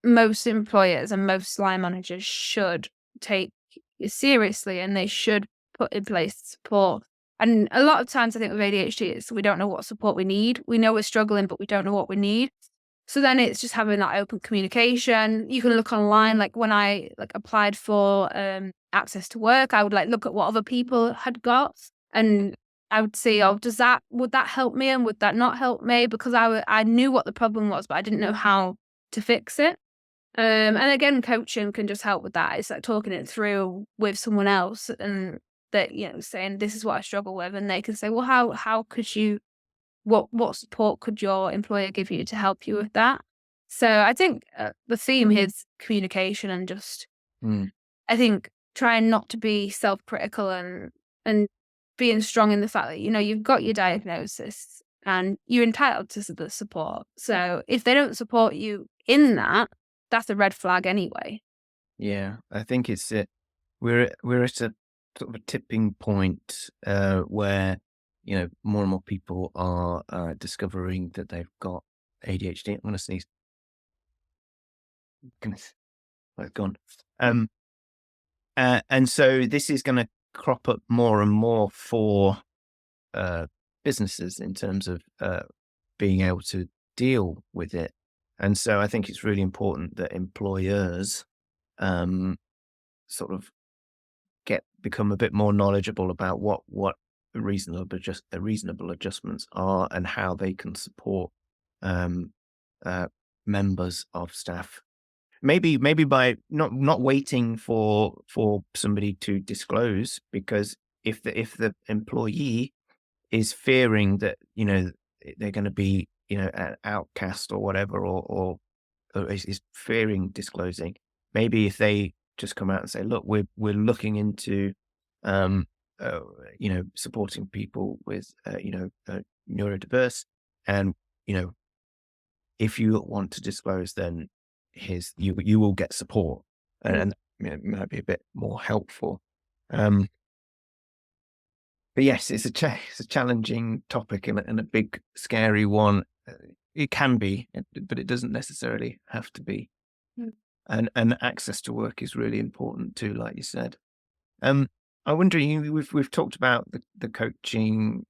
most employers and most line managers should take it seriously, and they should put in place support. And a lot of times I think with ADHD is we don't know what support we need. We know we're struggling, but we don't know what we need. So then it's just having that open communication. You can look online, like when I applied for access to work, I would look at what other people had got, and I would see, would that help me and would that not help me? Because I knew what the problem was, but I didn't know how to fix it. And again, coaching can just help with that. It's like talking it through with someone else, and that, saying this is what I struggle with, and they can say, well, how could you, what support could your employer give you to help you with that? So I think the theme is communication, and just, I think trying not to be self-critical and being strong in the fact that, you've got your diagnosis and you're entitled to the support. So if they don't support you in that, that's a red flag anyway. Yeah, I think we're at a sort of a tipping point where more and more people are discovering that they've got ADHD. I'm going to sneeze. Goodness, oh, it's gone. And so this is going to crop up more and more for businesses in terms of being able to deal with it. And so I think it's really important that employers sort of become a bit more knowledgeable about what the reasonable adjustments are, and how they can support members of staff. Maybe by not waiting for somebody to disclose, because if the employee is fearing that they're going to be an outcast or whatever, or is fearing disclosing, maybe if they just come out and say, look, we're looking into supporting people with neurodiverse, and if you want to disclose, then you will get support, and it might be a bit more helpful. But yes, it's a challenging topic, and a big, scary one. It can be, but it doesn't necessarily have to be. And access to work is really important too, like you said. I wonder, we've talked about the coaching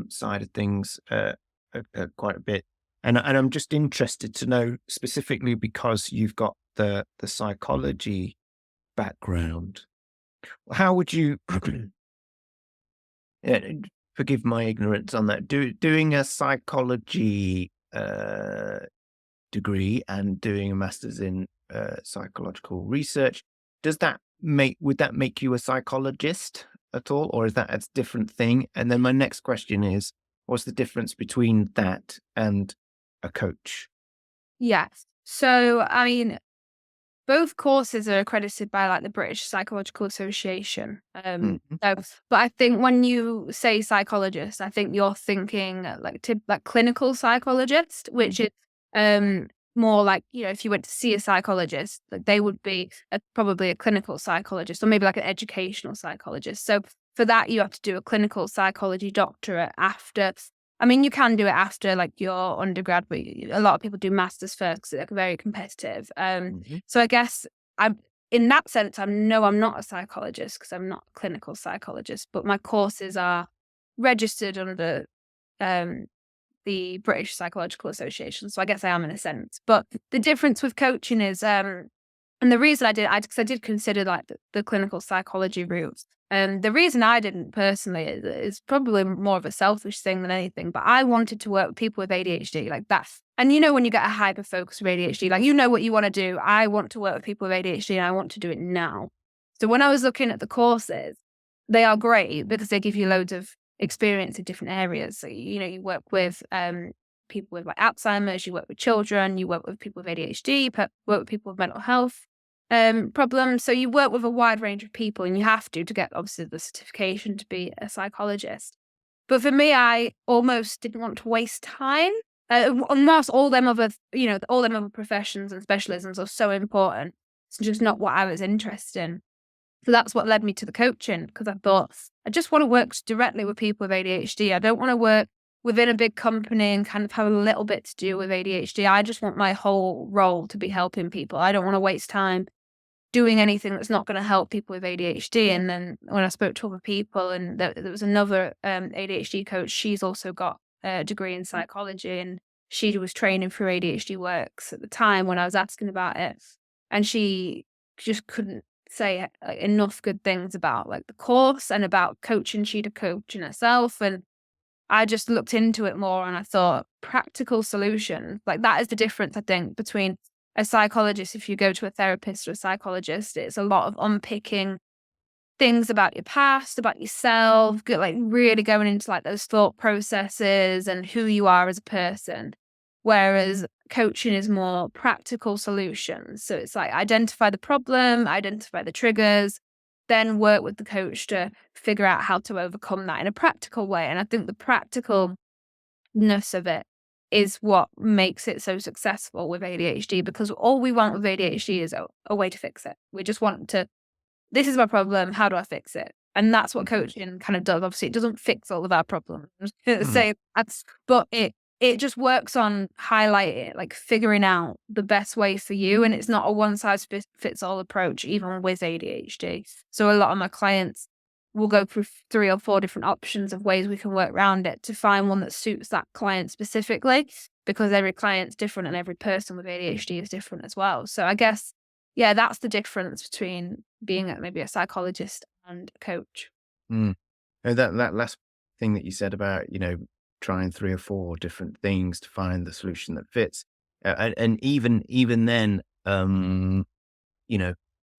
side of things quite a bit, and I'm just interested to know specifically, because you've got the psychology background. How would you forgive my ignorance on that. Doing a psychology degree and doing a master's in psychological research, would that make you a psychologist at all, or is that a different thing? And then my next question is, what's the difference between that and a coach? Yes. So, I mean, both courses are accredited by like the British Psychological Association. Mhm. So, but I think when you say psychologist, I think you're thinking like clinical psychologist, which is more like, if you went to see a psychologist, like they would be probably a clinical psychologist or maybe like an educational psychologist. So for that, you have to do a clinical psychology doctorate after. I mean, you can do it after like your undergrad, but a lot of people do masters first because they're very competitive. Mhm. So I guess I'm in that sense, I'm not a psychologist because I'm not a clinical psychologist, but my courses are registered under um, the British Psychological Association. So I guess I am in a sense. But the difference with coaching is, and the reason because I did consider like the clinical psychology route. And the reason I didn't personally is probably more of a selfish thing than anything. But I wanted to work with people with ADHD like that. And when you get a hyper focus with ADHD, like what you want to do. I want to work with people with ADHD and I want to do it now. So when I was looking at the courses, they are great because they give you loads of experience in different areas. So, you work with people with like Alzheimer's, you work with children, you work with people with ADHD, work with people with mental health problems. So you work with a wide range of people and you have to get obviously the certification to be a psychologist. But for me, I almost didn't want to waste time. Almost all them other, all them other professions and specialisms are so important. It's just not what I was interested in. So that's what led me to the coaching because I thought I just want to work directly with people with ADHD. I don't want to work within a big company and kind of have a little bit to do with ADHD. I just want my whole role to be helping people. I don't want to waste time doing anything that's not going to help people with ADHD. And then when I spoke to other people, and there was another ADHD coach, she's also got a degree in psychology, and she was training through ADHD Works at the time when I was asking about it, and she just couldn't say enough good things about like the course and about coaching. She'd a coaching herself, and I just looked into it more and I thought practical solution, like that is the difference, I think, between a psychologist. If you go to a therapist or a psychologist, it's a lot of unpicking things about your past, about yourself, like really going into like those thought processes and who you are as a person. Whereas coaching is more practical solutions. So it's like identify the problem, identify the triggers, then work with the coach to figure out how to overcome that in a practical way. And I think the practicalness of it is what makes it so successful with ADHD, because all we want with ADHD is a way to fix it. We just want to, this is my problem, how do I fix it? And that's what coaching kind of does. Obviously, it doesn't fix all of our problems. Mhm. But it just works on highlighting, like figuring out the best way for you. And it's not a one size fits all approach, even with ADHD. So a lot of my clients will go through 3 or 4 different options of ways we can work around it to find one that suits that client specifically, because every client's different and every person with ADHD is different as well. So I guess, yeah, that's the difference between being maybe a psychologist and a coach. Mm. That last thing that you said about, trying 3 or 4 different things to find the solution that fits, and even then, you know,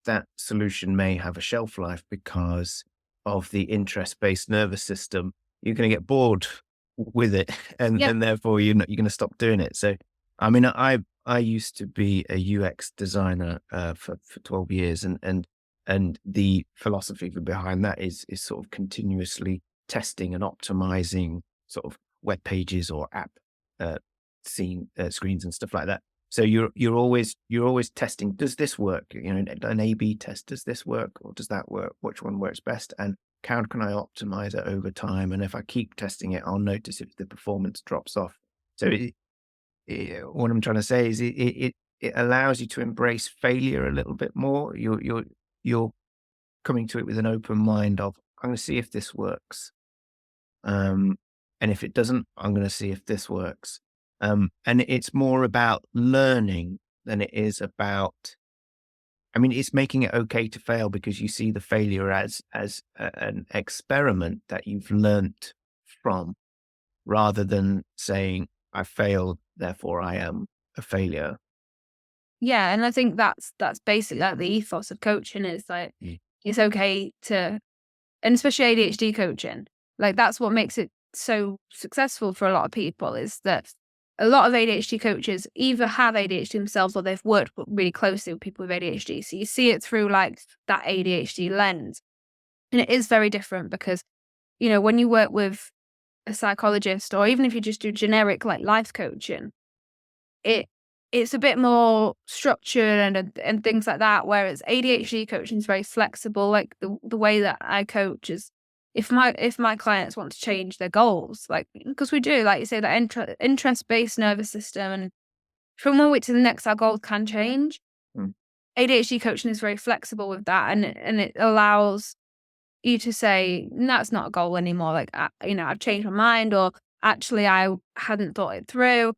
that solution may have a shelf life because of the interest-based nervous system. You're gonna get bored with it, and Yeah. therefore you're gonna stop doing it. So, I mean, I used to be a UX designer for 12 years, and the philosophy behind that is sort of continuously testing and optimizing sort of web pages or app uh, screens and stuff like that. So you're always testing. Does this work? An A/B test. Does this work or does that work? Which one works best? And how can I optimize it over time? And if I keep testing it, I'll notice if the performance drops off. So what I'm trying to say is it allows you to embrace failure a little bit more. You're coming to it with an open mind of, I'm going to see if this works. Um, and if it doesn't, I'm going to see if this works. And it's more about learning than it is about, I mean, it's making it okay to fail because you see the failure as an experiment that you've learnt from, rather than saying, I failed, therefore I am a failure. Yeah, and I think that's basically like the ethos of coaching is like it's okay to, and especially ADHD coaching, like that's what makes it so successful for a lot of people is that a lot of ADHD coaches either have ADHD themselves or they've worked really closely with people with ADHD. So you see it through like that ADHD lens. And it is very different because, when you work with a psychologist or even if you just do generic like life coaching, it it's a bit more structured and things like that. Whereas ADHD coaching is very flexible. Like the way that I coach is if my clients want to change their goals, like because we do, like you say, that interest based nervous system, and from one week to the next, our goals can change. Mm. ADHD coaching is very flexible with that, and it allows you to say that's not a goal anymore. Like I've changed my mind, or actually I hadn't thought it through.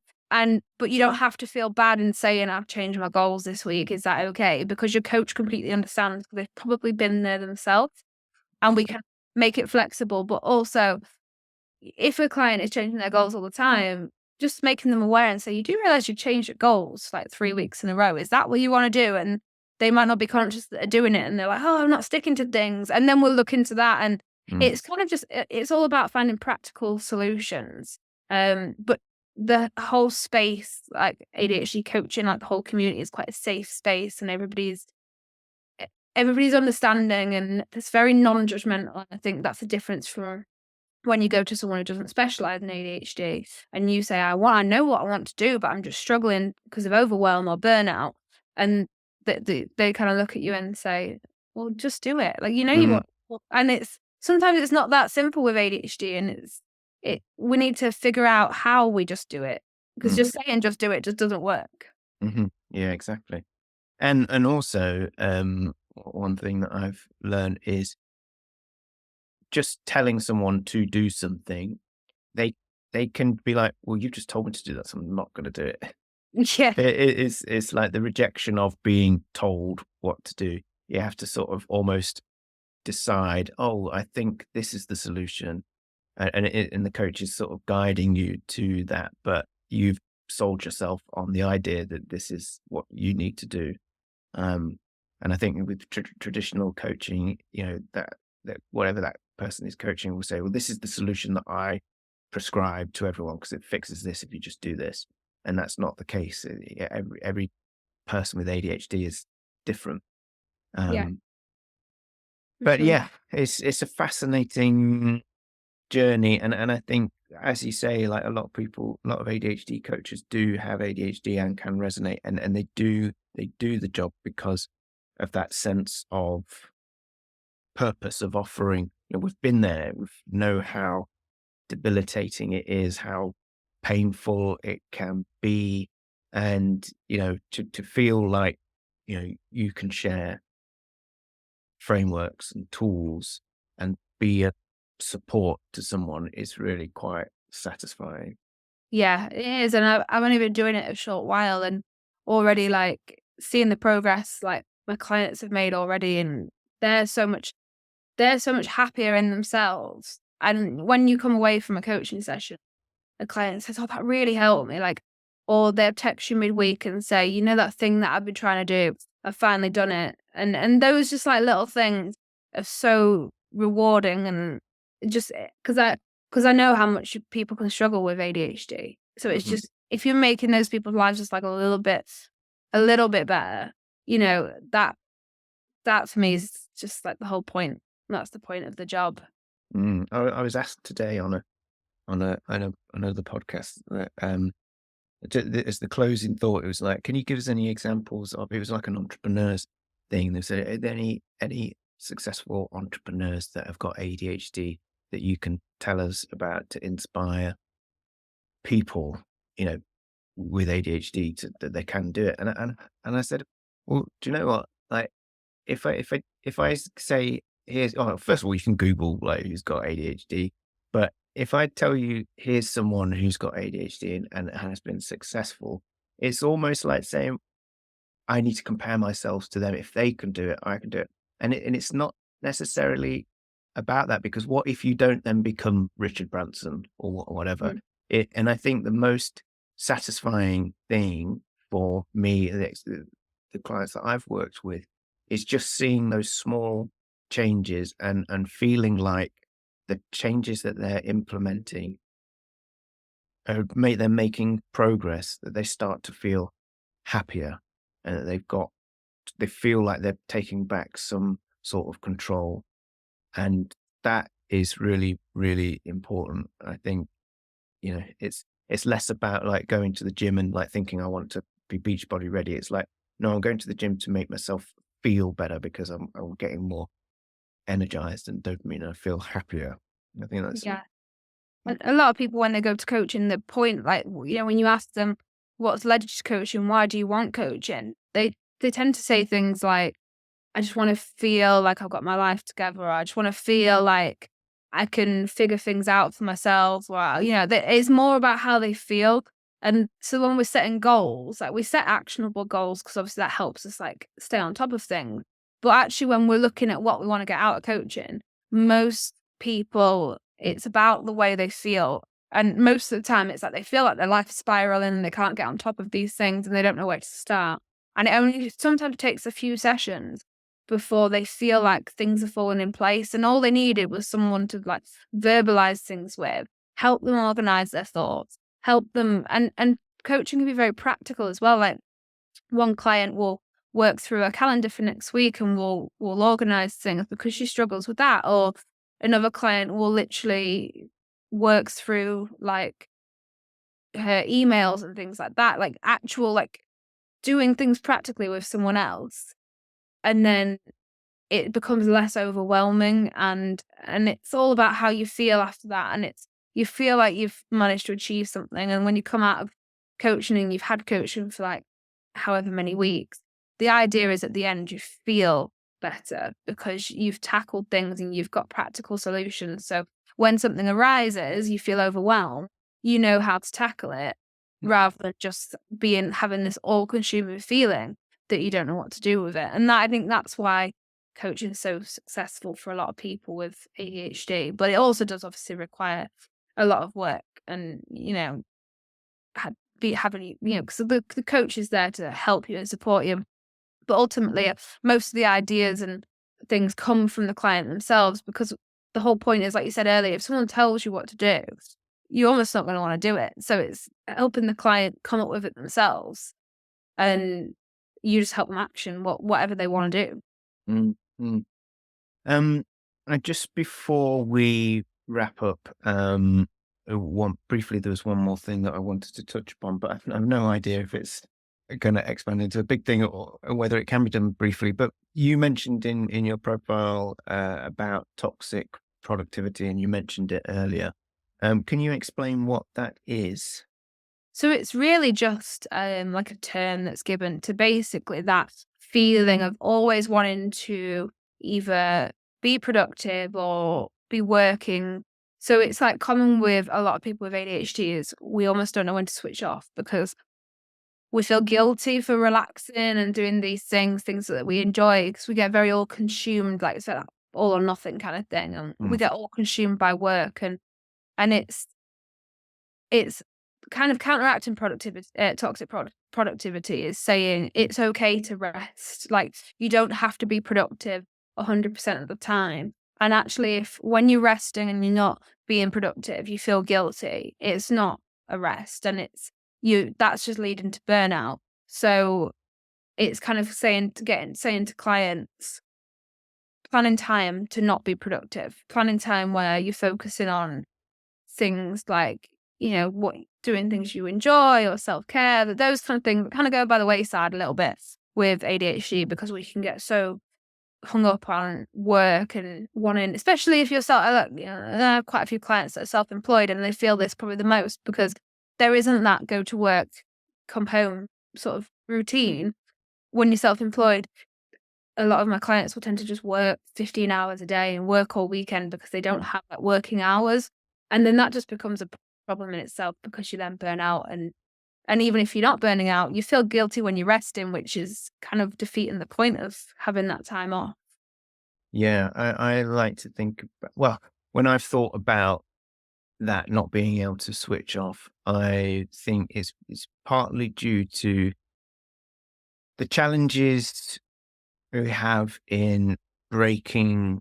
But you don't have to feel bad in saying I've changed my goals this week. Is that okay? Because your coach completely understands. They've probably been there themselves, and we can make it flexible. But also, if a client is changing their goals all the time, just making them aware and say, you do realize you changed your goals like 3 weeks in a row. Is that what you want to do? And they might not be conscious that they're doing it. And they're like, oh, I'm not sticking to things. And then we'll look into that. And it's kind of it's all about finding practical solutions. But the whole space, like ADHD coaching, like the whole community is quite a safe space, and everybody's understanding, and it's very non-judgmental. I think that's the difference from when you go to someone who doesn't specialize in ADHD and you say, I know what I want to do, but I'm just struggling because of overwhelm or burnout. And they kind of look at you and say, well, just do it. Like, you want, and sometimes it's not that simple with ADHD, and we need to figure out how we just do it, because just saying just do it just doesn't work. Mm-hmm. Yeah, exactly. And also, one thing that I've learned is just telling someone to do something, they can be like, well, you just told me to do that, so I'm not going to do it. Yeah. It's like the rejection of being told what to do. You have to sort of almost decide, oh, I think this is the solution. And the coach is sort of guiding you to that, but you've sold yourself on the idea that this is what you need to do. And I think with traditional coaching, that whatever that person is coaching will say, well, this is the solution that I prescribe to everyone because it fixes this if you just do this. And that's not the case. Every person with ADHD is different. Yeah. But yeah, it's a fascinating journey. And I think, as you say, like a lot of ADHD coaches do have ADHD and can resonate, and they do the job because of that sense of purpose of offering. We've been there, we know how debilitating it is, how painful it can be, and to feel like you can share frameworks and tools and be a support to someone is really quite satisfying. Yeah, it is. And I've only been doing it a short while, and already like seeing the progress like my clients have made already, and they're so much happier in themselves. And when you come away from a coaching session, a client says, oh, that really helped me. Like, or they'll text you midweek and say, that thing that I've been trying to do, I've finally done it. And those just like little things are so rewarding, and just because I know how much people can struggle with ADHD. So it's just, if you're making those people's lives just like a little bit better, that for me is just like the whole point. That's the point of the job. I was asked today on another podcast that as the closing thought, it was like, can you give us any examples of? It was like an entrepreneur's thing. They said, are there any successful entrepreneurs that have got ADHD that you can tell us about to inspire people, with ADHD that they can do it? And I said, well, do you know what? Like, if I say first of all, you can Google like who's got ADHD, but if I tell you here's someone who's got ADHD and has been successful, it's almost like saying I need to compare myself to them. If they can do it, I can do it. And it's not necessarily about that, because what if you don't then become Richard Branson or whatever? Mm. And I think the most satisfying thing for me, the clients that I've worked with, is just seeing those small changes and feeling like the changes that they're implementing they're making progress, that they start to feel happier, and that they feel like they're taking back some sort of control. And that is really, really important. I think, it's less about like going to the gym and like thinking I want to be beach body ready. It's like, no, I'm going to the gym to make myself feel better because I'm getting more energized and dopamine. I feel happier. I think that's Yeah. A lot of people, when they go to coaching, the point, like, when you ask them what's led you to coaching, why do you want coaching? They tend to say things like, I just want to feel like I've got my life together. Or I just want to feel like I can figure things out for myself. Or, it's more about how they feel. And so when we're setting goals, like we set actionable goals, because obviously that helps us like stay on top of things. But actually, when we're looking at what we want to get out of coaching, most people, it's about the way they feel. And most of the time, it's like they feel like their life is spiraling and they can't get on top of these things and they don't know where to start. And it only sometimes takes a few sessions before they feel like things are falling in place. And all they needed was someone to like verbalize things with, help them organize their thoughts, help them. And coaching can be very practical as well. Like one client will work through a calendar for next week and will organize things because she struggles with that. Or another client will literally work through like her emails and things like that, like actual like doing things practically with someone else. And then it becomes less overwhelming, and it's all about how you feel after that. And you feel like you've managed to achieve something. And when you come out of coaching and you've had coaching for like however many weeks, the idea is at the end you feel better because you've tackled things and you've got practical solutions. So when something arises, you feel overwhelmed, you know how to tackle it, rather than just having this all-consuming feeling that you don't know what to do with it. And I think that's why coaching is so successful for a lot of people with ADHD. But it also does obviously require a lot of work, and having because the coach is there to help you and support you. But ultimately, most of the ideas and things come from the client themselves, because the whole point is, like you said earlier, if someone tells you what to do, you're almost not going to want to do it. So it's helping the client come up with it themselves, and you just help them action whatever they want to do. Mm-hmm. And just before we wrap up, briefly, there was one more thing that I wanted to touch upon, but I've no idea if it's going to expand into a big thing or whether it can be done briefly. But you mentioned in your profile about toxic productivity, and you mentioned it earlier. Can you explain what that is? So it's really just like a term that's given to basically that feeling of always wanting to either be productive or be working. So it's like common with a lot of people with ADHD is we almost don't know when to switch off, because we feel guilty for relaxing and doing these things that we enjoy, because we get very all consumed, like I said, all or nothing kind of thing. And we get all consumed by work, and it's kind of counteracting toxic productivity is saying it's okay to rest. Like you don't have to be productive 100% of the time. And actually, if when you're resting and you're not being productive, you feel guilty, it's not a rest, and that's just leading to burnout. So it's kind of saying to clients, planning time to not be productive, planning time where you're focusing on things like, doing things you enjoy or self-care, that those kind of things kind of go by the wayside a little bit with ADHD, because we can get so hung up on work and wanting, especially if you're I have quite a few clients that are self-employed, and they feel this probably the most because there isn't that go to work, come home sort of routine. When you're self-employed, a lot of my clients will tend to just work 15 hours a day and work all weekend because they don't have that working hours. And then that just becomes a problem in itself, because you then burn out. And even if you're not burning out, you feel guilty when you're resting, which is kind of defeating the point of having that time off. Yeah, I like to think well, when I've thought about that not being able to switch off, I think it's partly due to the challenges we have in breaking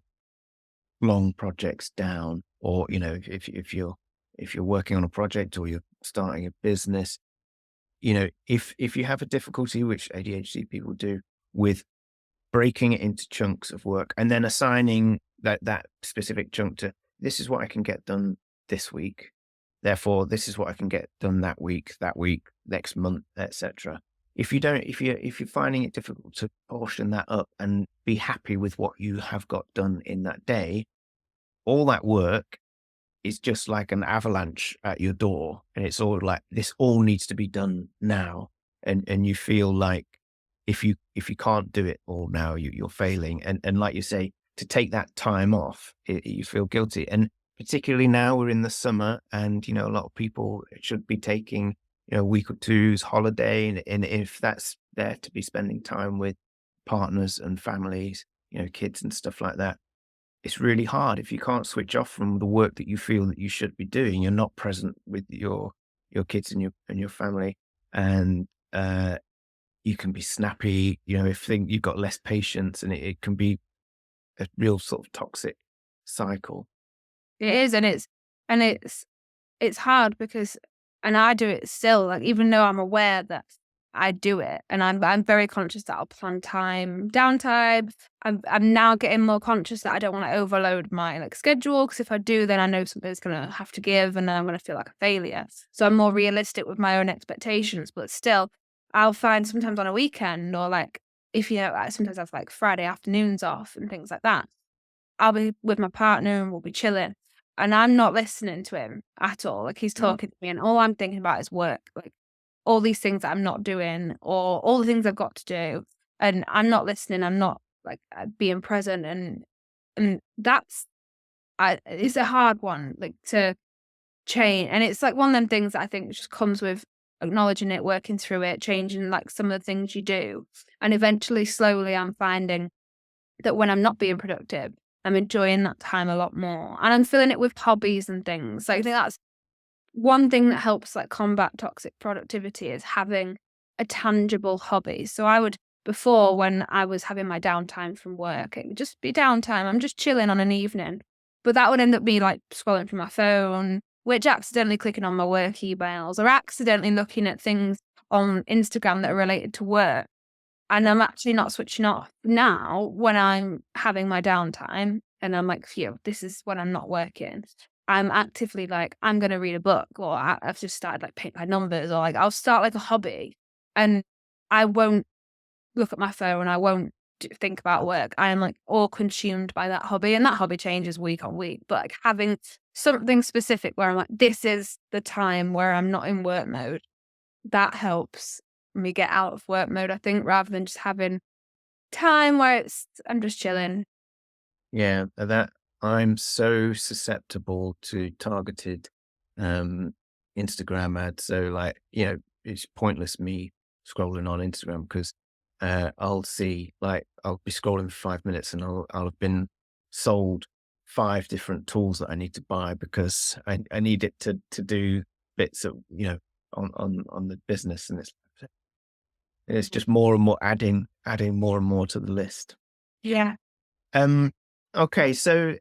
long projects down, or if you're working on a project or you're starting a business, if you have a difficulty, which ADHD people do, with breaking it into chunks of work and then assigning that specific chunk to, this is what I can get done this week. Therefore, this is what I can get done that week, next month, etc. If you're finding it difficult to portion that up and be happy with what you have got done in that day, all that work is just like an avalanche at your door. And it's all like, this all needs to be done now. And you feel like if you can't do it all now, you're failing. And like you say, to take that time off, you feel guilty. And particularly now we're in the summer, and a lot of people should be taking a week or two's holiday, and if that's there to be spending time with partners and families, kids and stuff like that, it's really hard if you can't switch off from the work that you feel that you should be doing. You're not present with your kids and your family, and you can be snappy. You've got less patience, and it can be a real sort of toxic cycle. It is, and it's hard because, and I do it still, like, even though I'm aware that I do it, and I'm very conscious that I'll plan downtime. I'm now getting more conscious that I don't want to overload my schedule, because if I do, then I know something's gonna have to give, and then I'm gonna feel like a failure. So I'm more realistic with my own expectations, but still, I'll find sometimes on a weekend, or if I sometimes have Friday afternoons off and things like that. I'll be with my partner and we'll be chilling, and I'm not listening to him at all. He's talking to me, and all I'm thinking about is work, all these things that I'm not doing, or all the things I've got to do, and I'm not listening. I'm not being present, and that's it's a hard one to change. And it's one of them things that I think just comes with acknowledging it, working through it, changing some of the things you do, and eventually, slowly, I'm finding that when I'm not being productive, I'm enjoying that time a lot more, and I'm filling it with hobbies and things. I think that's one thing that helps combat toxic productivity, is having a tangible hobby. So I would, before, when I was having my downtime from work, it would just be downtime. I'm just chilling on an evening, but that would end up me scrolling through my phone, which accidentally clicking on my work emails, or accidentally looking at things on Instagram that are related to work. And I'm actually not switching off. Now, when I'm having my downtime and I'm phew, this is when I'm not working, I'm actively I'm going to read a book, or I've just started paint by numbers, or I'll start a hobby, and I won't look at my phone. I won't think about work. I am all consumed by that hobby, and that hobby changes week on week. But having something specific where I'm this is the time where I'm not in work mode, that helps me get out of work mode, I think, rather than just having time where I'm just chilling. Yeah, that I'm so susceptible to targeted um Instagram ads. So it's pointless me scrolling on Instagram, because I'll be scrolling for 5 minutes, and I'll have been sold 5 different tools that I need to buy, because I need it to do bits of on the business, and it's just more and more adding more and more to the list. Yeah. Um, okay, so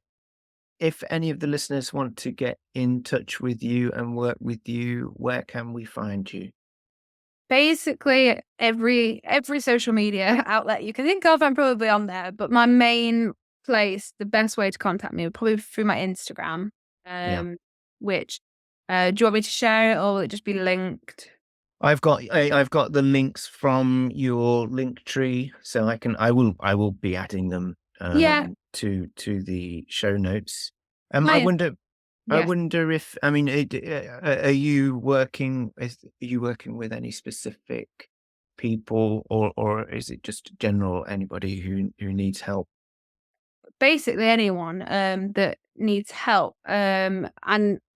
if any of the listeners want to get in touch with you and work with you, where can we find you? Basically, every social media outlet you can think of, I'm probably on there. But my main place, the best way to contact me would probably be through my Instagram. Yeah, Which do you want me to share it, or will it just be linked? I've got the links from your link tree, so I will be adding them Yeah. to the show notes. I My wonder I yeah. wonder if, I mean, are you working with any specific people, or is it just general, anybody who needs help? Basically anyone that needs help. And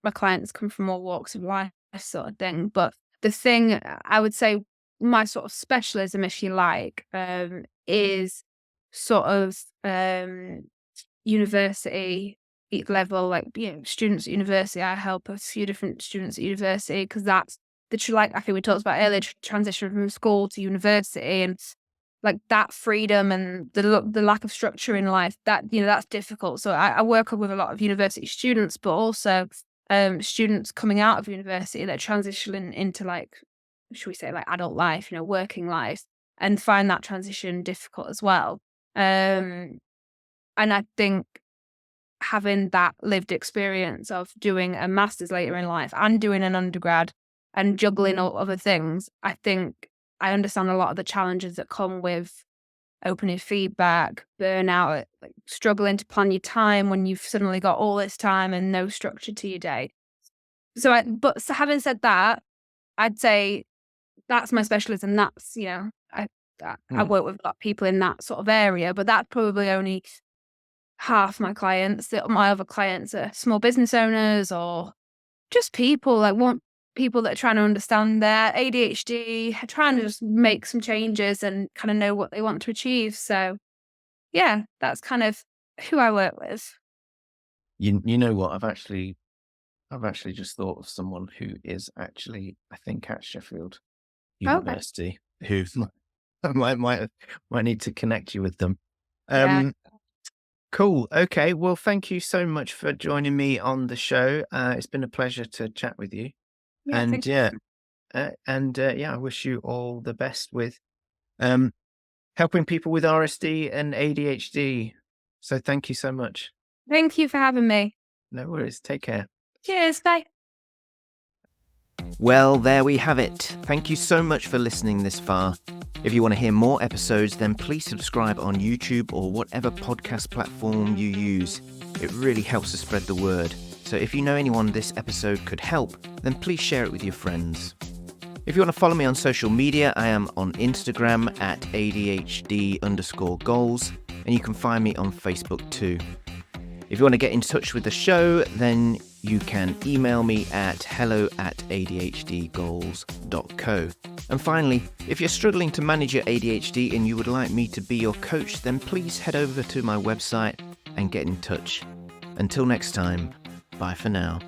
my clients come from all walks of life, sort of thing. But the thing I would say, my sort of specialism, if you like, is sort of university level, like, students at university. I help a few different students at university because that's like I think we talked about earlier, transition from school to university, and like that freedom and the lack of structure in life, that that's difficult. So I work with a lot of university students, but also students coming out of university that are transitioning into, like, should we say, like adult life, working life, and find that transition difficult as well. And I think having that lived experience of doing a master's later in life and doing an undergrad and juggling all other things, I think I understand a lot of the challenges that come with opening feedback, burnout, like struggling to plan your time when you've suddenly got all this time and no structure to your day. So having said that, I'd say that's my specialism. That's, I work with a lot of people in that sort of area, but that's probably only half my clients. My other clients are small business owners or just people people that are trying to understand their ADHD, trying to just make some changes and kind of know what they want to achieve. So yeah, that's kind of who I work with. You know what? I've actually just thought of someone who is actually, I think, at Sheffield University, who might need to connect you with them. Yeah. Cool. Okay. Well, thank you so much for joining me on the show. It's been a pleasure to chat with you. Yeah. And I wish you all the best with helping people with RSD and ADHD. So thank you so much. Thank you for having me. No worries. Take care. Cheers. Bye. Well, there we have it. Thank you so much for listening this far. If you want to hear more episodes, then please subscribe on YouTube or whatever podcast platform you use. It really helps to spread the word. So if you know anyone this episode could help, then please share it with your friends. If you want to follow me on social media, I am on Instagram at ADHD_goals, and you can find me on Facebook too. If you want to get in touch with the show, then you can email me at hello@adhdgoals.co. And finally, if you're struggling to manage your ADHD and you would like me to be your coach, then please head over to my website and get in touch. Until next time, bye for now.